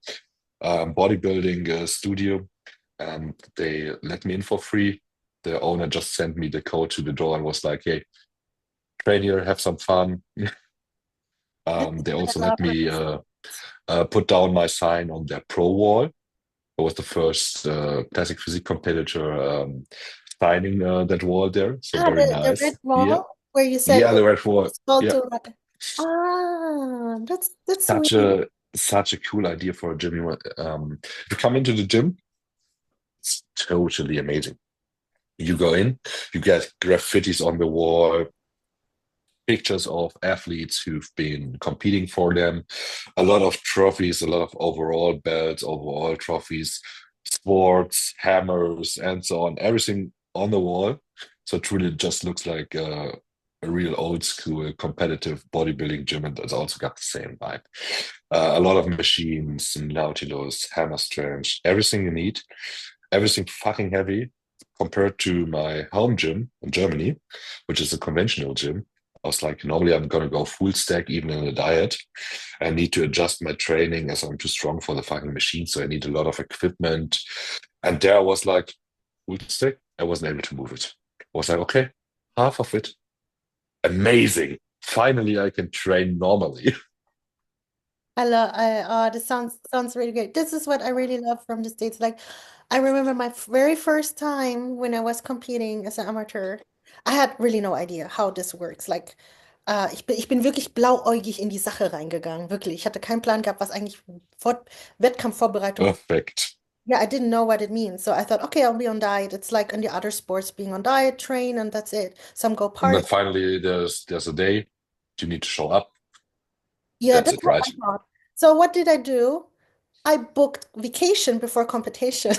bodybuilding studio. And they let me in for free. The owner just sent me the code to the door and was like, hey, train here, have some fun. This is They what also I love let from me this. put down my sign on their pro wall. I was the first Classic Physique competitor signing that wall there. So Ah, very the red nice. Yeah. wall where you said Yeah, the red wall. it's called Yeah. to. Ah, that's Such sweet. a cool idea for a gym. If you come into the gym, it's totally amazing. You go in, you get graffitis on the wall, pictures of athletes who've been competing for them, a lot of trophies, a lot of overall belts, overall trophies, sports, hammers, and so on, everything on the wall. So it really just looks like a real old school competitive bodybuilding gym, and it's also got the same vibe. A lot of machines, Nautilus, hammer strength, everything you need, everything fucking heavy compared to my home gym in Germany, which is a conventional gym. I was like, normally I'm gonna go full stack even in a diet. I need to adjust my training as I'm too strong for the fucking machine, so I need a lot of equipment. And there I was like, full stack. I wasn't able to move it. I was like, okay, half of it, amazing. Finally, I can train normally. This sounds really great. This is what I really love from the States. Like, I remember my very first time when I was competing as an amateur. I had really no idea how this works. Like, ich bin wirklich blauäugig in die Sache reingegangen. Wirklich. Ich hatte keinen Plan gehabt, was eigentlich Wettkampfvorbereitung. Perfect. Yeah, I didn't know what it means. So I thought, okay, I'll be on diet. It's like in the other sports, being on diet, train, and that's it. Some go And then party. finally, there's a day you need to show up. Yeah, That's that's it, what right? I thought. So what did I do? I booked vacation before competition.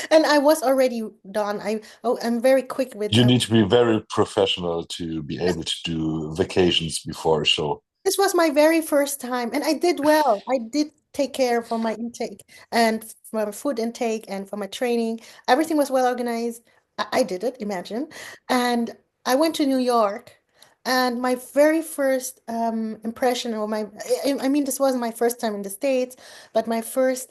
And I was already done. I'm very quick with You need to be very professional to be able to do vacations before a show. this was my very first time, and I did well. I did take care for my intake and for my food intake and for my training. Everything was well organized. I did it, imagine. And I went to New York, and my very first impression, or I mean, this wasn't my first time in the States, but my first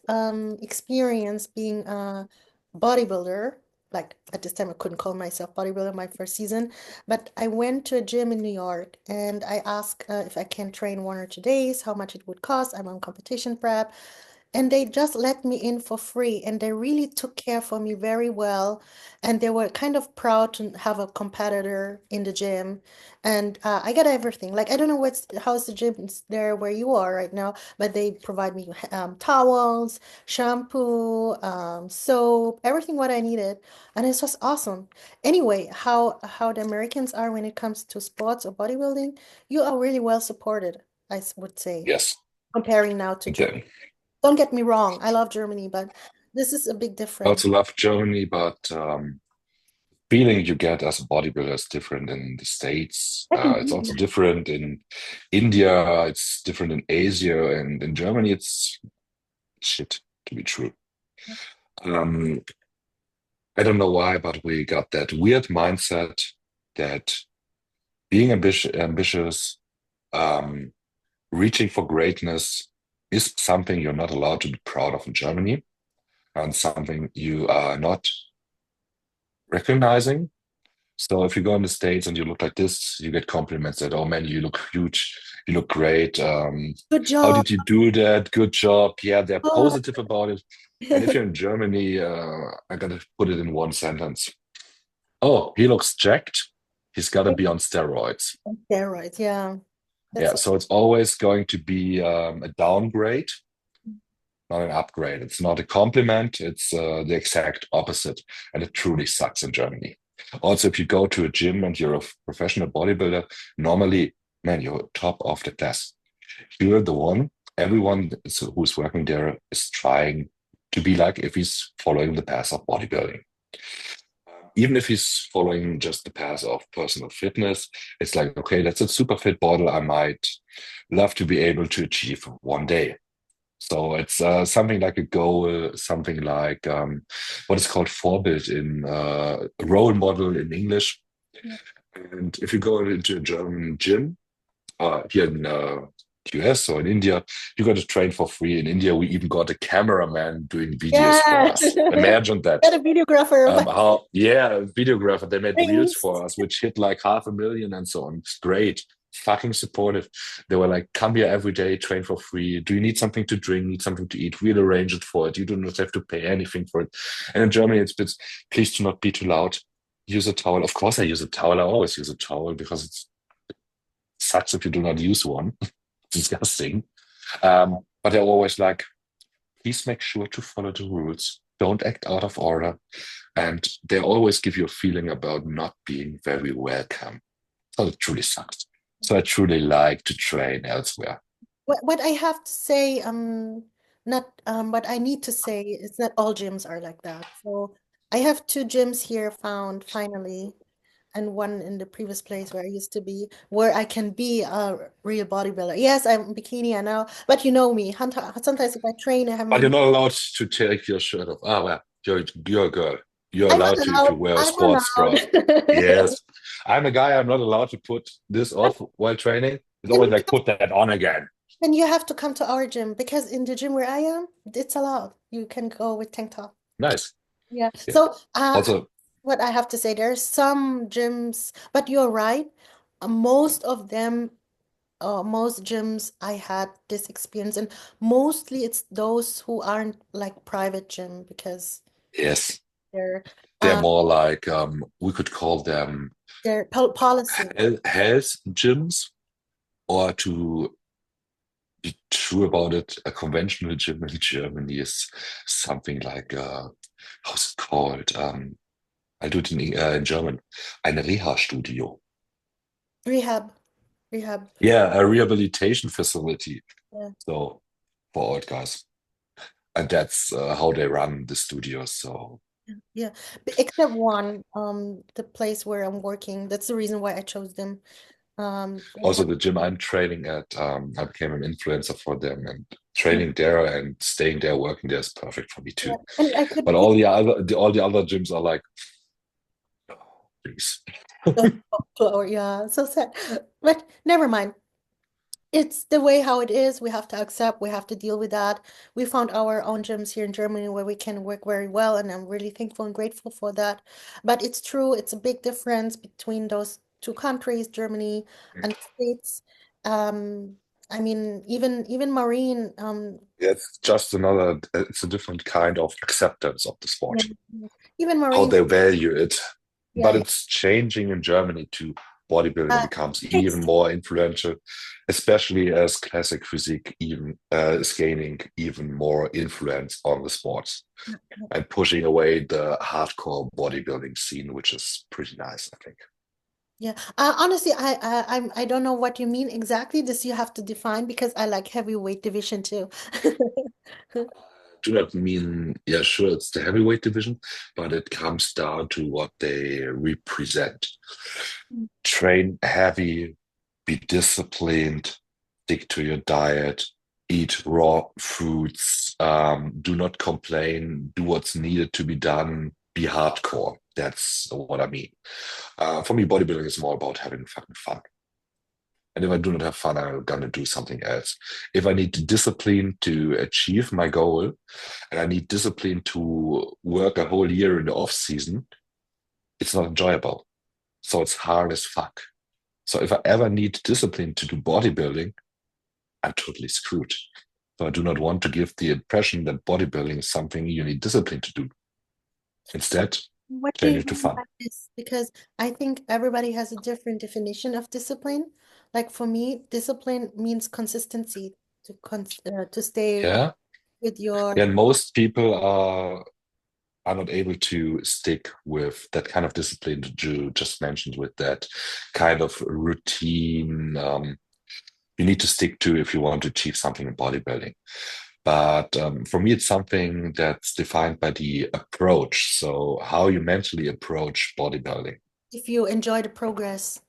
experience being a bodybuilder. Like at this time, I couldn't call myself bodybuilder my first season. But I went to a gym in New York and I asked if I can train 1 or 2 days, how much it would cost. I'm on competition prep. And they just let me in for free. And they really took care for me very well. And they were kind of proud to have a competitor in the gym. And I got everything. Like, I don't know how's the gym there where you are right now, but they provide me towels, shampoo, soap, everything what I needed. And it's just awesome. Anyway, how the Americans are when it comes to sports or bodybuilding, you are really well supported, would say, Yes. comparing now to And Germany. then Don't get me wrong, I love Germany, but this is a big I difference. also love Germany, but feeling you get as a bodybuilder is different in the States. I can It's beat also you. different in India. It's different in Asia, and in Germany, it's shit to be true. Um, I don't know why, but we got that weird mindset that being ambitious, um, reaching for greatness is something you're not allowed to be proud of in Germany and something you are not recognizing. So if you go in the States and you look like this, you get compliments that, oh man, you look huge, you look great. Good How job. did you do that? Good job. Yeah, they're Oh. positive about it. And if you're in Germany, I gotta put it in one sentence. Oh, he looks jacked. He's gotta be on steroids. Steroids, yeah. That's Yeah, so it's always going to be a downgrade, not an upgrade. It's not a compliment. It's the exact opposite. And it truly sucks in Germany. Also, if you go to a gym and you're a professional bodybuilder, normally, man, you're top of the class. You're the one, who's working there is trying to be like if he's following the path of bodybuilding. Even if he's following just the path of personal fitness, it's like, okay, that's a super fit bottle I might love to be able to achieve one day. So it's something like a goal, something like what is called Vorbild in role model in English. And if you go into a German gym, here in US or in India, you got to train for free. In India, we even got a cameraman doing videos for yeah. us. Imagine that. Got a videographer of How, yeah, videographer, they made reels things. for us, which hit like 500,000 and so on. It's great. Fucking supportive. They were like, come here every day, train for free. Do you need something to drink? Need something to eat? We'll arrange it for it. You do not have to pay anything for it. And in Germany, it's been, please do not be too loud. Use a towel. Of course, I use a towel. I always use a towel because it sucks if you do not use one. Disgusting. But they're always like, please make sure to follow the rules. Don't act out of order. And they always give you a feeling about not being very welcome. So it truly sucks. So I truly like to train elsewhere. What I have to say, not what I need to say is not all gyms are like that. So I have 2 gyms here found finally, and one in the previous place where I used to be, where I can be a real bodybuilder. Yes, I'm bikini, I know, but you know me. Sometimes if I train, I have But my. you're not allowed to take your shirt off. Ah, well, you're a girl. You're I'm not allowed to if allowed. you wear a I'm sports bra. allowed. Yes. I'm a guy, I'm not allowed to put this But off while training. It's then always you like, put that on again. then you have to come to our gym because in the gym where I am, it's allowed. You can go with tank top. Nice. Yeah. Yeah. So, Also, what I have to say, there's some gyms, but you're right. Most of them, most gyms, I had this experience, and mostly it's those who aren't like private gym because yes, they're they're um more like, we could call them their policy. health gyms, or to be true about it, a conventional gym in Germany is something like, how's it called? I'll do it in German. Ein Reha-Studio. Rehab, rehab. Yeah, a rehabilitation facility. Yeah. So for old guys, and that's how they run the studios. So Yeah, except one, the place where I'm working. That's the reason why I chose them. also the gym I'm training at, I became an influencer for them, and Yeah, training there and staying there, working there is perfect for me yeah. too. And I could But pick all the other gyms are like, oh, please. those floor. Yeah, so sad. But never mind. It's the way how it is. We have to accept, we have to deal with that. We found our own gyms here in Germany where we can work very well, and I'm really thankful and grateful for that. But it's true, it's a big difference between those two countries, Germany and the States. Um, I mean, even Marine, It's just another, it's a different kind of acceptance of the yeah, sport, even how Marine, they value it. yeah, But yeah. it's changing in Germany too. Bodybuilding Uh, becomes even takes more influential, especially as classic physique even is gaining even more influence on the sports and pushing away the hardcore bodybuilding scene, which is pretty nice, I think. Yeah. Honestly, I don't know what you mean exactly. This you have to define because I like heavyweight division too. Do not mean, yeah, sure, it's the heavyweight division, but it comes down to what they represent. Train heavy, be disciplined, stick to your diet, eat raw foods, do not complain, do what's needed to be done, be hardcore. That's what I mean. For me, bodybuilding is more about having fucking fun. And if I do not have fun, I'm gonna do something else. If I need discipline to achieve my goal, and I need discipline to work a whole year in the off season, it's not enjoyable. So it's hard as fuck. So if I ever need discipline to do bodybuilding, I'm totally screwed. So I do not want to give the impression that bodybuilding is something you need discipline to do. Instead, What do change you it to mean fun. by this? Because I think everybody has a different definition of discipline. Like for me, discipline means consistency to stay Yeah. with your Yeah, and most people are not able to stick with that kind of discipline that you just mentioned, with that kind of routine you need to stick to if you want to achieve something in bodybuilding. But for me, it's something that's defined by the approach. So, how you mentally approach bodybuilding. if you enjoy the progress.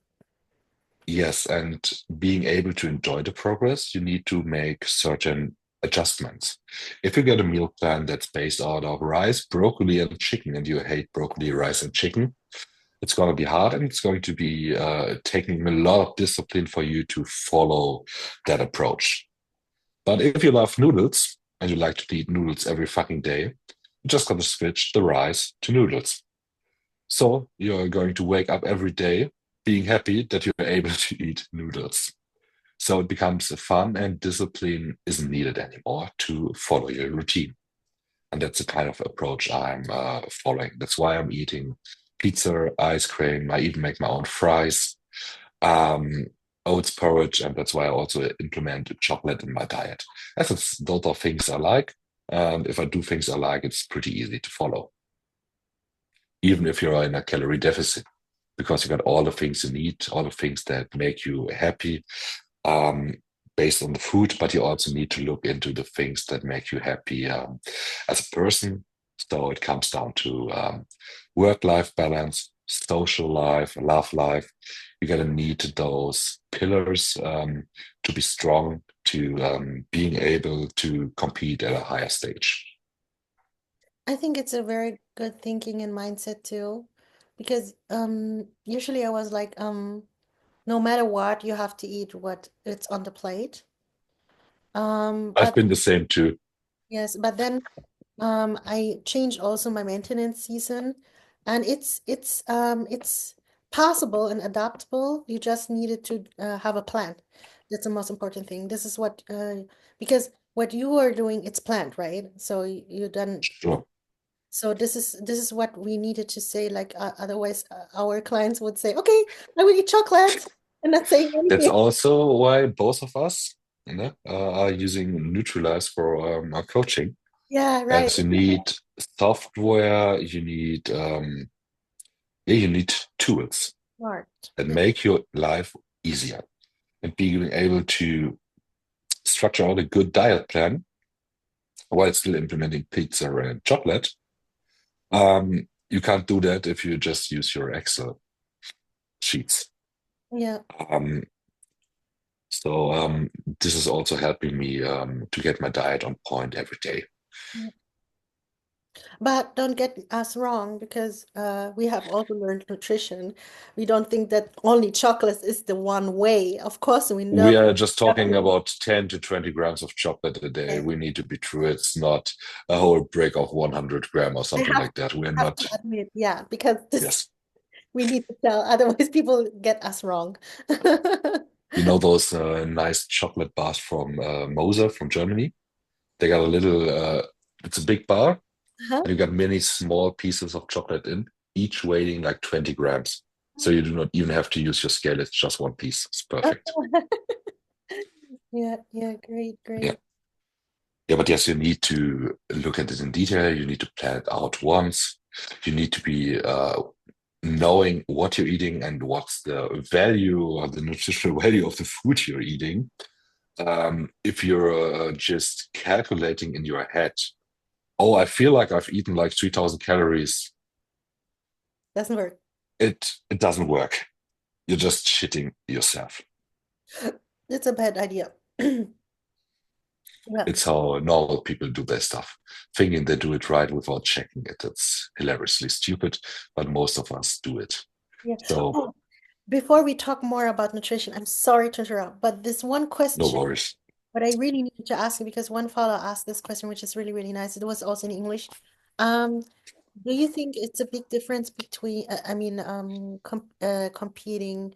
Yes, and being able to enjoy the progress, you need to make certain adjustments. If you get a meal plan that's based out of rice, broccoli, and chicken, and you hate broccoli, rice, and chicken, it's going to be hard, and it's going to be taking a lot of discipline for you to follow that approach. But if you love noodles and you like to eat noodles every fucking day, you just got to switch the rice to noodles. So you're going to wake up every day being happy that you're able to eat noodles. So it becomes fun, and discipline isn't needed anymore to follow your routine. And that's the kind of approach I'm following. That's why I'm eating pizza, ice cream. I even make my own fries, um, oats porridge, and that's why I also implement chocolate in my diet. As it's, those are things I like. And if I do things I like, it's pretty easy to follow, even if you're in a calorie deficit, because you got all the things you need, all the things that make you happy, um, based on the food, but you also need to look into the things that make you happy as a person. So it comes down to work-life balance, social life, love life. You're gonna need those pillars to be strong, to being able to compete at a higher stage. I think it's a very good thinking and mindset too, because usually I was like no matter what, you have to eat what it's on the plate. I've But been the same too. yes, but then I changed also my maintenance season, and it's possible and adaptable. You just needed to have a plan. That's the most important thing. This is what because what you are doing, it's planned, right? So you done. Sure. So this is what we needed to say. Like otherwise, our clients would say, "Okay, I will eat chocolate," and not saying That's anything. also why both of us, you know, are using Neutralize for our coaching, Yeah, right. as you need software, yeah, you need tools Smart. that Yeah. make your life easier, and being able to structure out a good diet plan. while still implementing pizza and chocolate. You can't do that if you just use your Excel sheets. Yeah. Um, so this is also helping me to get my diet on point every day. But don't get us wrong, because we have also learned nutrition. We don't think that only chocolate is the one way. Of course, we know We are just talking definitely. about 10 to 20 grams of chocolate a day. We need to be true. It's not a whole brick of 100 gram or I something like that. We're have not, to admit, yeah, because this yes. we need to tell, otherwise people get us wrong. You know those nice chocolate bars from Moser from Germany? They got a little, it's a big bar, Huh? and you got many small pieces of chocolate in, each weighing like 20 grams. So you do not even have to use your scale. It's just one piece. It's perfect. Yeah, yeah, great, Yeah. great. Yeah, but yes, you need to look at it in detail. You need to plan it out once. You need to be knowing what you're eating and what's the value or the nutritional value of the food you're eating. If you're just calculating in your head, oh, I feel like I've eaten like 3,000 calories, Doesn't work. it doesn't work. You're just shitting yourself. It's a bad idea. Yeah, It's how normal people do their stuff, thinking they do it right without checking it. It's hilariously stupid, but most of us do it. yeah. So Oh, before we talk more about nutrition, I'm sorry to interrupt, but this one no question, worries. but I really need to ask you, because one follower asked this question, which is really, really nice. It was also in English. Um, Do you think it's a big difference between, competing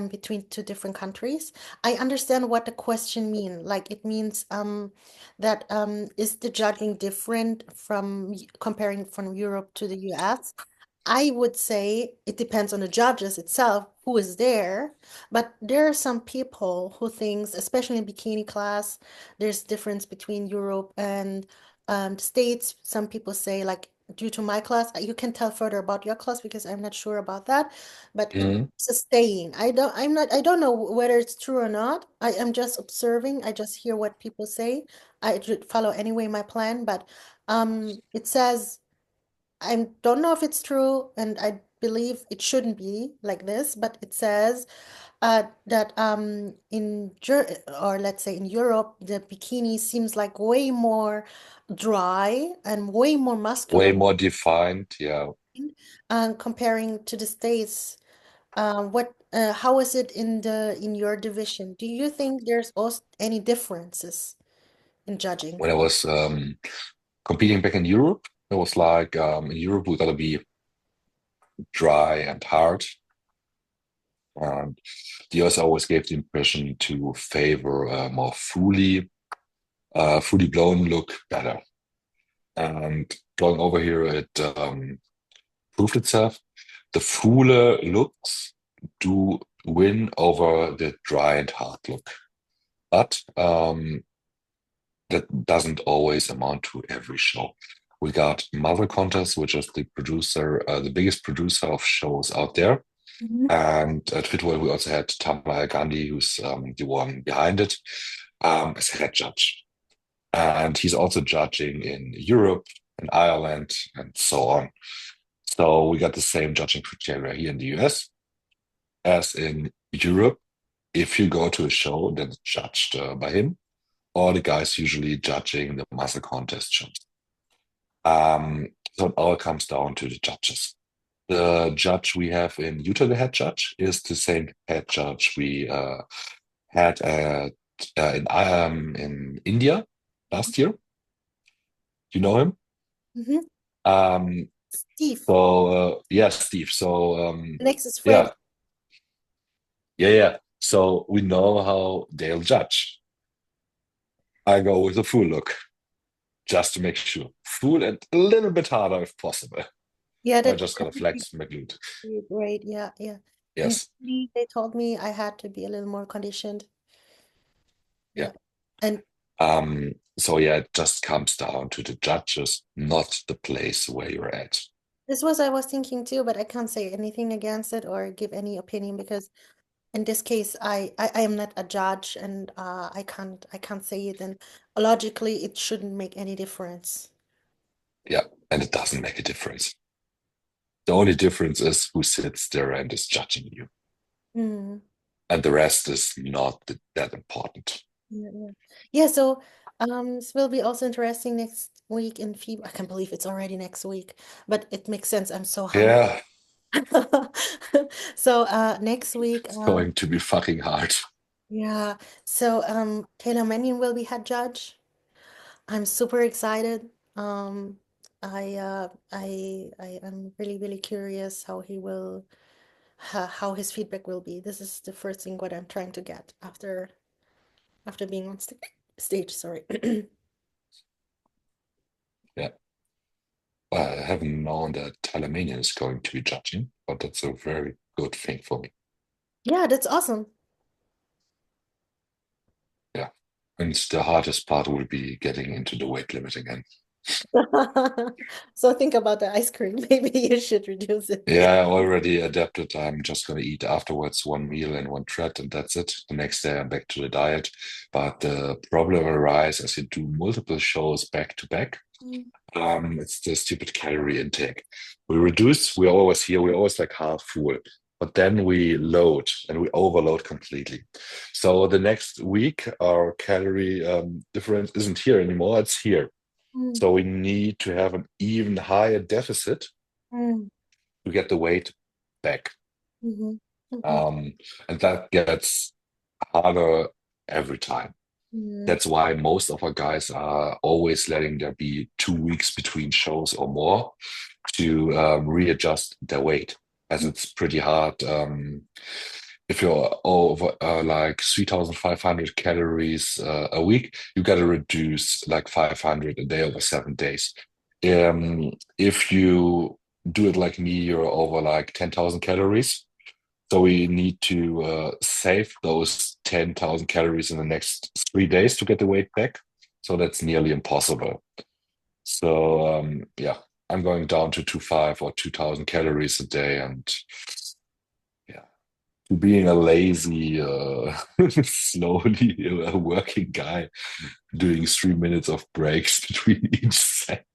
between two different countries? I understand what the question mean. Like it means that is the judging different from comparing from Europe to the US? I would say it depends on the judges itself, who is there. But there are some people who thinks, especially in bikini class, there's difference between Europe and the States. Some people say like due to my class, you can tell further about your class because I'm not sure about that. But it's Mhm. staying. I don't know whether it's true or not. I am just observing. I just hear what people say. I should follow anyway my plan, but it says. I don't know if it's true, and I believe it shouldn't be like this, but it says that in Ger or let's say in Europe, the bikini seems like way more dry and way more Way muscular, more defined. Yeah. comparing to the States. How is it in your division? Do you think there's also any differences in judging? When I was competing back in Europe, it was like in Europe we gotta be dry and hard. And the US always gave the impression to favor a more fully blown look better. And going over here, it proved itself. The fuller looks do win over the dry and hard look. But that doesn't always amount to every show. We got Mother Contest, which is the producer, the biggest producer of shows out there. Mhm. And at Fitwell, we also had Tamara Gandhi, who's the one behind it, as head judge. And he's also judging in Europe and Ireland and so on. So we got the same judging criteria here in the US as in Europe. If you go to a show that's judged by him, or the guys usually judging the muscle contest shows. So it all comes down to the judges. The judge we have in Utah, the head judge, is the same head judge we had in India last year. You know him? Mhm. Um, Steve, yeah, Steve. next is Fred. Yeah, yeah. So we know how they'll judge. I go with a full look just to make sure. Full and a little bit harder if possible. Yeah, I that just gotta would flex my glute. be great. Yeah, yeah. In Yes. Germany, they told me I had to be a little more conditioned. Yeah. Yeah. And So yeah, it just comes down to the judges, not the place where you're at. this was I was thinking too, but I can't say anything against it or give any opinion because in this case, I am not a judge, and I can't say it. And logically, it shouldn't make any difference. Yeah, and it doesn't make a difference. The only difference is who sits there and is judging you, Mm. and the rest is not that important. Yeah, yeah. Yeah, so this will be also interesting next week in FIBO. I can't believe it's already next week, but it makes sense. I'm so hungry. Yeah, So next week, it's going to be fucking hard. yeah. So Taylor Mannion will be head judge. I'm super excited. Um I am really, really curious how he will how his feedback will be. This is the first thing what I'm trying to get after being on st stage, sorry. Yeah, I haven't known that Talamania is going to be judging, but that's a very good thing for me. Yeah, that's awesome. Yeah, and the hardest part will be getting into the weight limit again. So think about the ice cream. Maybe you should reduce it. Yeah, I already adapted. I'm just going to eat afterwards one meal and one treat, and that's it. The next day, I'm back to the diet. But the problem arises as you do multiple shows back to back. Mm, It's the stupid calorie intake. We reduce, we're always here, we're always like half full, but then we load and we overload completely. So the next week, our calorie difference isn't here anymore, it's here. mm, So we need to have an even higher deficit mm, to get the weight back. mhm, mhm, Um, and that gets harder every time. mm, That's why most of our guys are always letting there be 2 weeks between shows or more to readjust their weight, as it's pretty hard. If you're over like 3,500 calories a week, you got to reduce like 500 a day over 7 days. If you do it like me, you're over like 10,000 calories. So we need to save those 10,000 calories in the next 3 days to get the weight back. So that's nearly impossible. So yeah, I'm going down to 2.5 or 2,000 calories a day, and yeah, being a lazy, slowly working guy, doing 3 minutes of breaks between each set.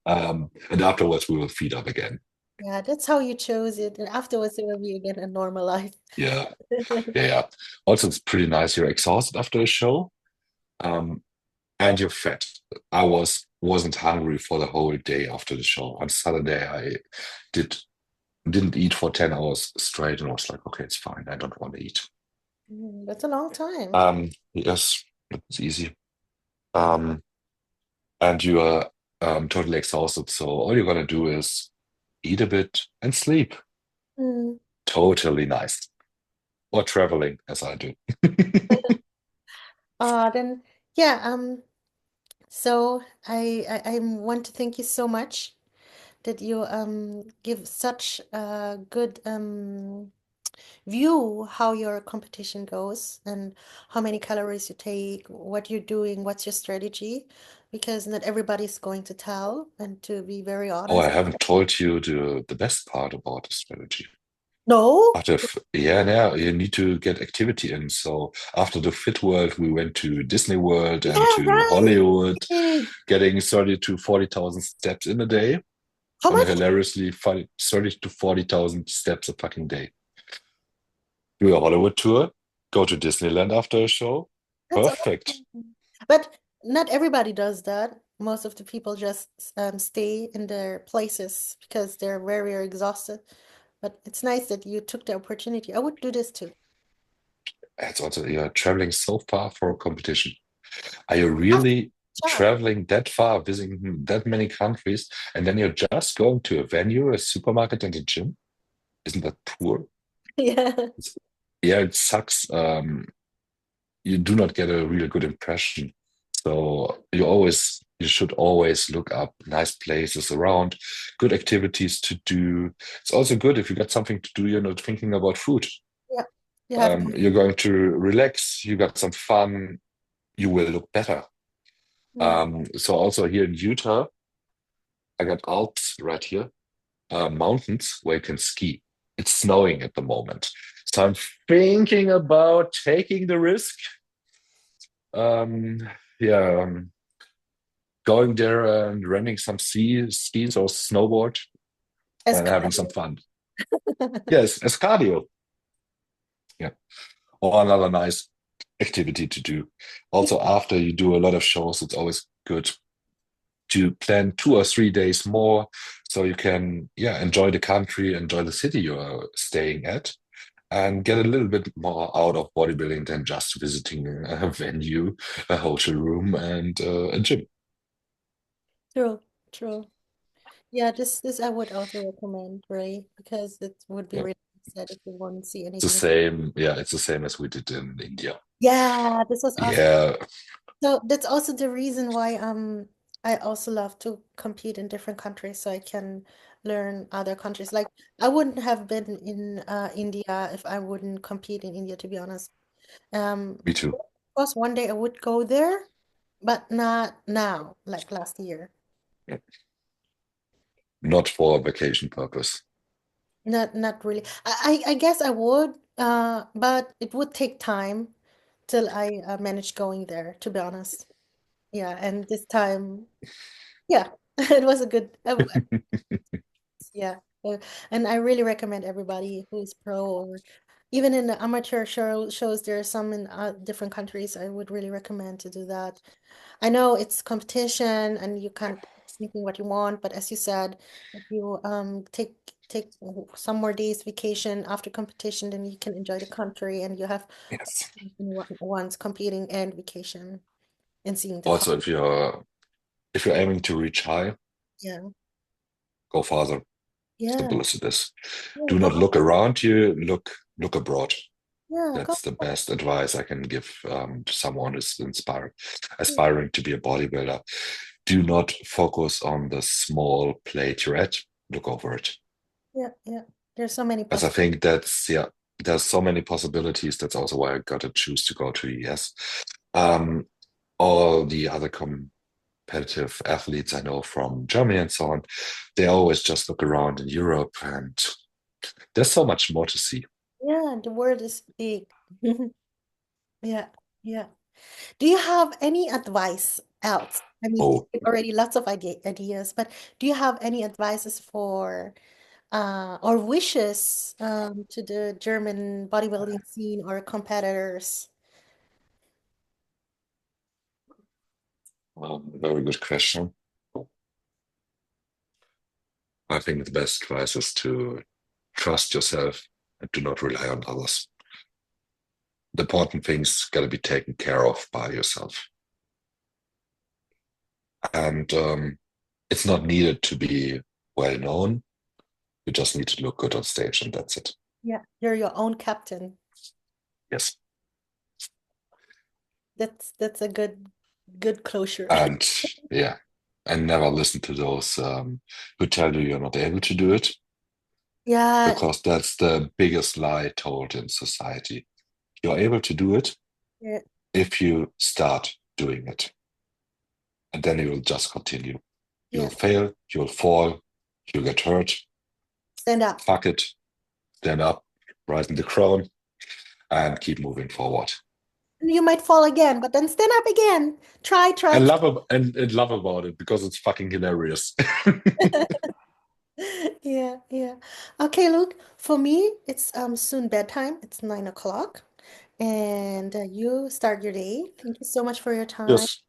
And afterwards, we will feed up again. yeah, that's how you chose it. And afterwards, it will be again a normal life. Yeah, yeah, yeah. Also, it's pretty nice. You're exhausted after a show, and you're fat. I wasn't hungry for the whole day after the show. On Saturday, I did didn't eat for 10 hours straight, and I was like, okay, it's fine. I don't want to eat. That's a long time. Yes, it's easy. Um, and you are totally exhausted. So all you're gonna do is eat a bit and sleep. Mm. Totally nice. Or traveling, as I do. Then yeah, so I want to thank you so much that you give such a good view how your competition goes and how many calories you take, what you're doing, what's your strategy, because not everybody's going to tell, and to be very Oh, I honest. haven't told you the best part about the strategy. No? After, yeah, yeah, you need to get activity in. So after the Fit World, we went to Disney World and Yeah, to Hollywood, right. getting 30 to 40,000 steps in a day. How On a much? hilariously 30 to 40,000 steps a fucking day. Do a Hollywood tour, go to Disneyland after a show. That's Perfect. awesome. But not everybody does that. Most of the people just stay in their places because they're very, very exhausted. But it's nice that you took the opportunity. I would do this too. It's also, you're traveling so far for a competition. Are you Ah, really job. traveling that far, visiting that many countries, and then you're just going to a venue, a supermarket, and a gym? Isn't that poor? Yeah. It's, yeah, it sucks. You do not get a really good impression. So you should always look up nice places around, good activities to do. It's also good if you got something to do, you're not thinking about food. Yeah. You have You're going to relax, you got some fun, you will look better. mm, So also here in Utah, I got Alps right here, mountains where you can ski. It's snowing at the moment. So I'm thinking about taking the risk. Um, yeah, going there and renting some skis or snowboard As and having some fun. Yes, as cardio. Yeah, or another nice activity to do. Also, after you do a lot of shows, it's always good to plan 2 or 3 days more so you can, yeah, enjoy the country, enjoy the city you're staying at, and get a little bit more out of bodybuilding than just visiting a venue, a hotel room, and a gym. True, true. Yeah, this I would also recommend, right? Because it would be Yeah, really sad if you won't see it's the anything. same. Yeah, it's the same as we did in India. Yeah, this was awesome. Yeah, So that's also the reason why I also love to compete in different countries so I can learn other countries. Like I wouldn't have been in India if I wouldn't compete in India, to be honest. me too. Of course, one day I would go there, but not now, like last year. Yeah. Not for vacation purpose. Not really. I guess I would, but it would take time till I manage going there, to be honest. Yeah, and this time, yeah, it was a good, yeah. And I really recommend everybody who's pro or even in the amateur shows, there are some in different countries. I would really recommend to do that. I know it's competition and you can't thinking what you want, but as you said, if you take some more days vacation after competition, then you can enjoy the country and you have Yes. once competing and vacation and seeing the country. Also, if you're aiming to reach high, Yeah. go farther. Yeah. Simple as it is. Yeah. Do Go. not look around you. Look abroad. Yeah. Go. That's the best advice I can give to someone who's aspiring to be a bodybuilder. Do not focus on the small plate you're at. Look over it. Yeah. Yeah. There's so many As I possibilities. think that's, yeah, there's so many possibilities. That's also why I got to choose to go to ES. Um, all the other competitive athletes I know from Germany and so on, they always just look around in Europe, and there's so much more to see. Yeah. The world is big. Yeah. Yeah. Do you have any advice else? I mean, Oh, already lots of ideas, but do you have any advices for or wishes to the German bodybuilding scene or competitors? very good question. I think the best advice is to trust yourself and do not rely on others. The important things got to be taken care of by yourself. And it's not needed to be well known. You just need to look good on stage, and that's it. Yeah, you're your own captain. Yes. That's a good closure. And yeah, and never listen to those who tell you you're not able to do it, Yeah, because that's the biggest lie told in society. You're able to do it yeah, if you start doing it, and then you will just continue. You'll yeah. fail, you'll fall, you'll get hurt. Stand up. Fuck it, stand up, rise in the crown, and keep moving forward. You might fall again, but then stand up again. Try. And love about it because it's fucking hilarious. Yeah, yeah. Okay, Luke, for me, it's soon bedtime. It's 9 o'clock. And you start your day. Thank you so much for your time. Yes.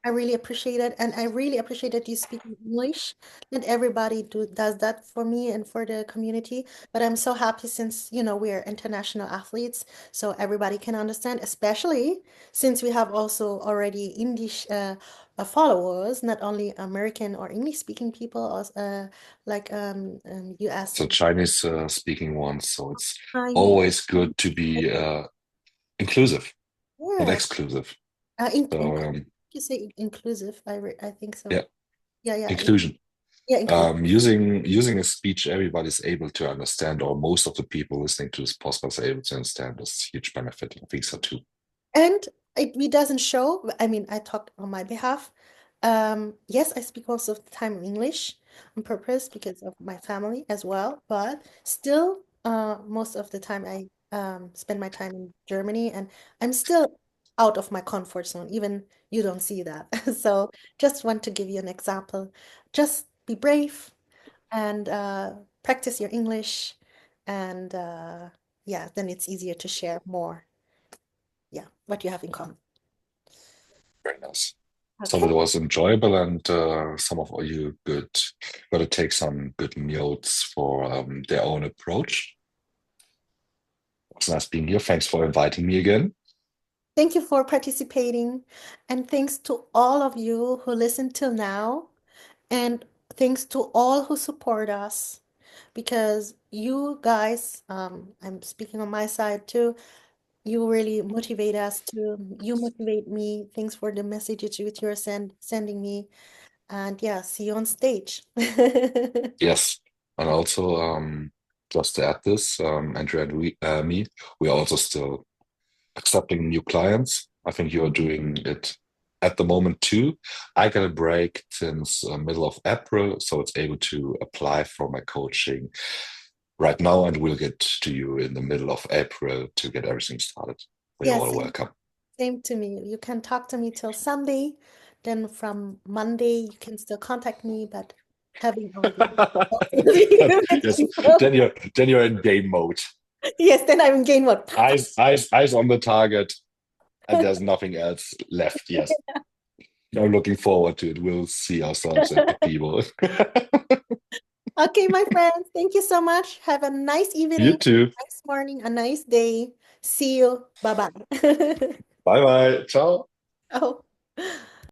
I really appreciate it, and I really appreciate that you speak in English. Not everybody does that for me and for the community, but I'm so happy since, we are international athletes, so everybody can understand, especially since we have also already English followers, not only American or English speaking people, also like US So and Chinese speaking ones. So it's Chinese. always good to be inclusive, not Yeah, exclusive. in So you say inclusive. I think so. yeah, Yeah, yeah, inclusion. yeah, inclusive. Using a speech everybody's able to understand, or most of the people listening to this podcast are able to understand. Is a huge benefit. I think so too. And it doesn't show. I mean, I talk on my behalf. Yes, I speak most of the time English on purpose because of my family as well, but still, most of the time spend my time in Germany, and I'm still out of my comfort zone. Even you don't see that. So just want to give you an example. Just be brave and practice your English, and yeah, then it's easier to share more. Yeah, what you have in common. Very nice. So Okay. that was enjoyable, and some of you good got to take some good notes for their own approach. It was nice being here. Thanks for inviting me again. Thank you for participating, and thanks to all of you who listened till now, and thanks to all who support us, because you guys, I'm speaking on my side too, you really motivate us to, you motivate me. Thanks for the messages that you're sending me, and yeah, see you on stage. Yes, and also just to add this, Andrea and me, we are also still accepting new clients. I think you are doing it at the moment too. I got a break since middle of April, so it's able to apply for my coaching right now, and we'll get to you in the middle of April to get everything started. You're Yes, all welcome. same to me. You can talk to me till Sunday. Then from Monday, you can still contact me, but having already with Yes, people. then you're in game mode. Yes, then I'm in gain mode. Eyes on the target, and there's nothing else left. Yes, I'm looking forward to it. We'll see ourselves at the FIBO. Okay, my friends, thank you so much. Have a nice You evening, too. nice morning, a nice day. See you. Bye-bye. Bye bye. Ciao. Oh.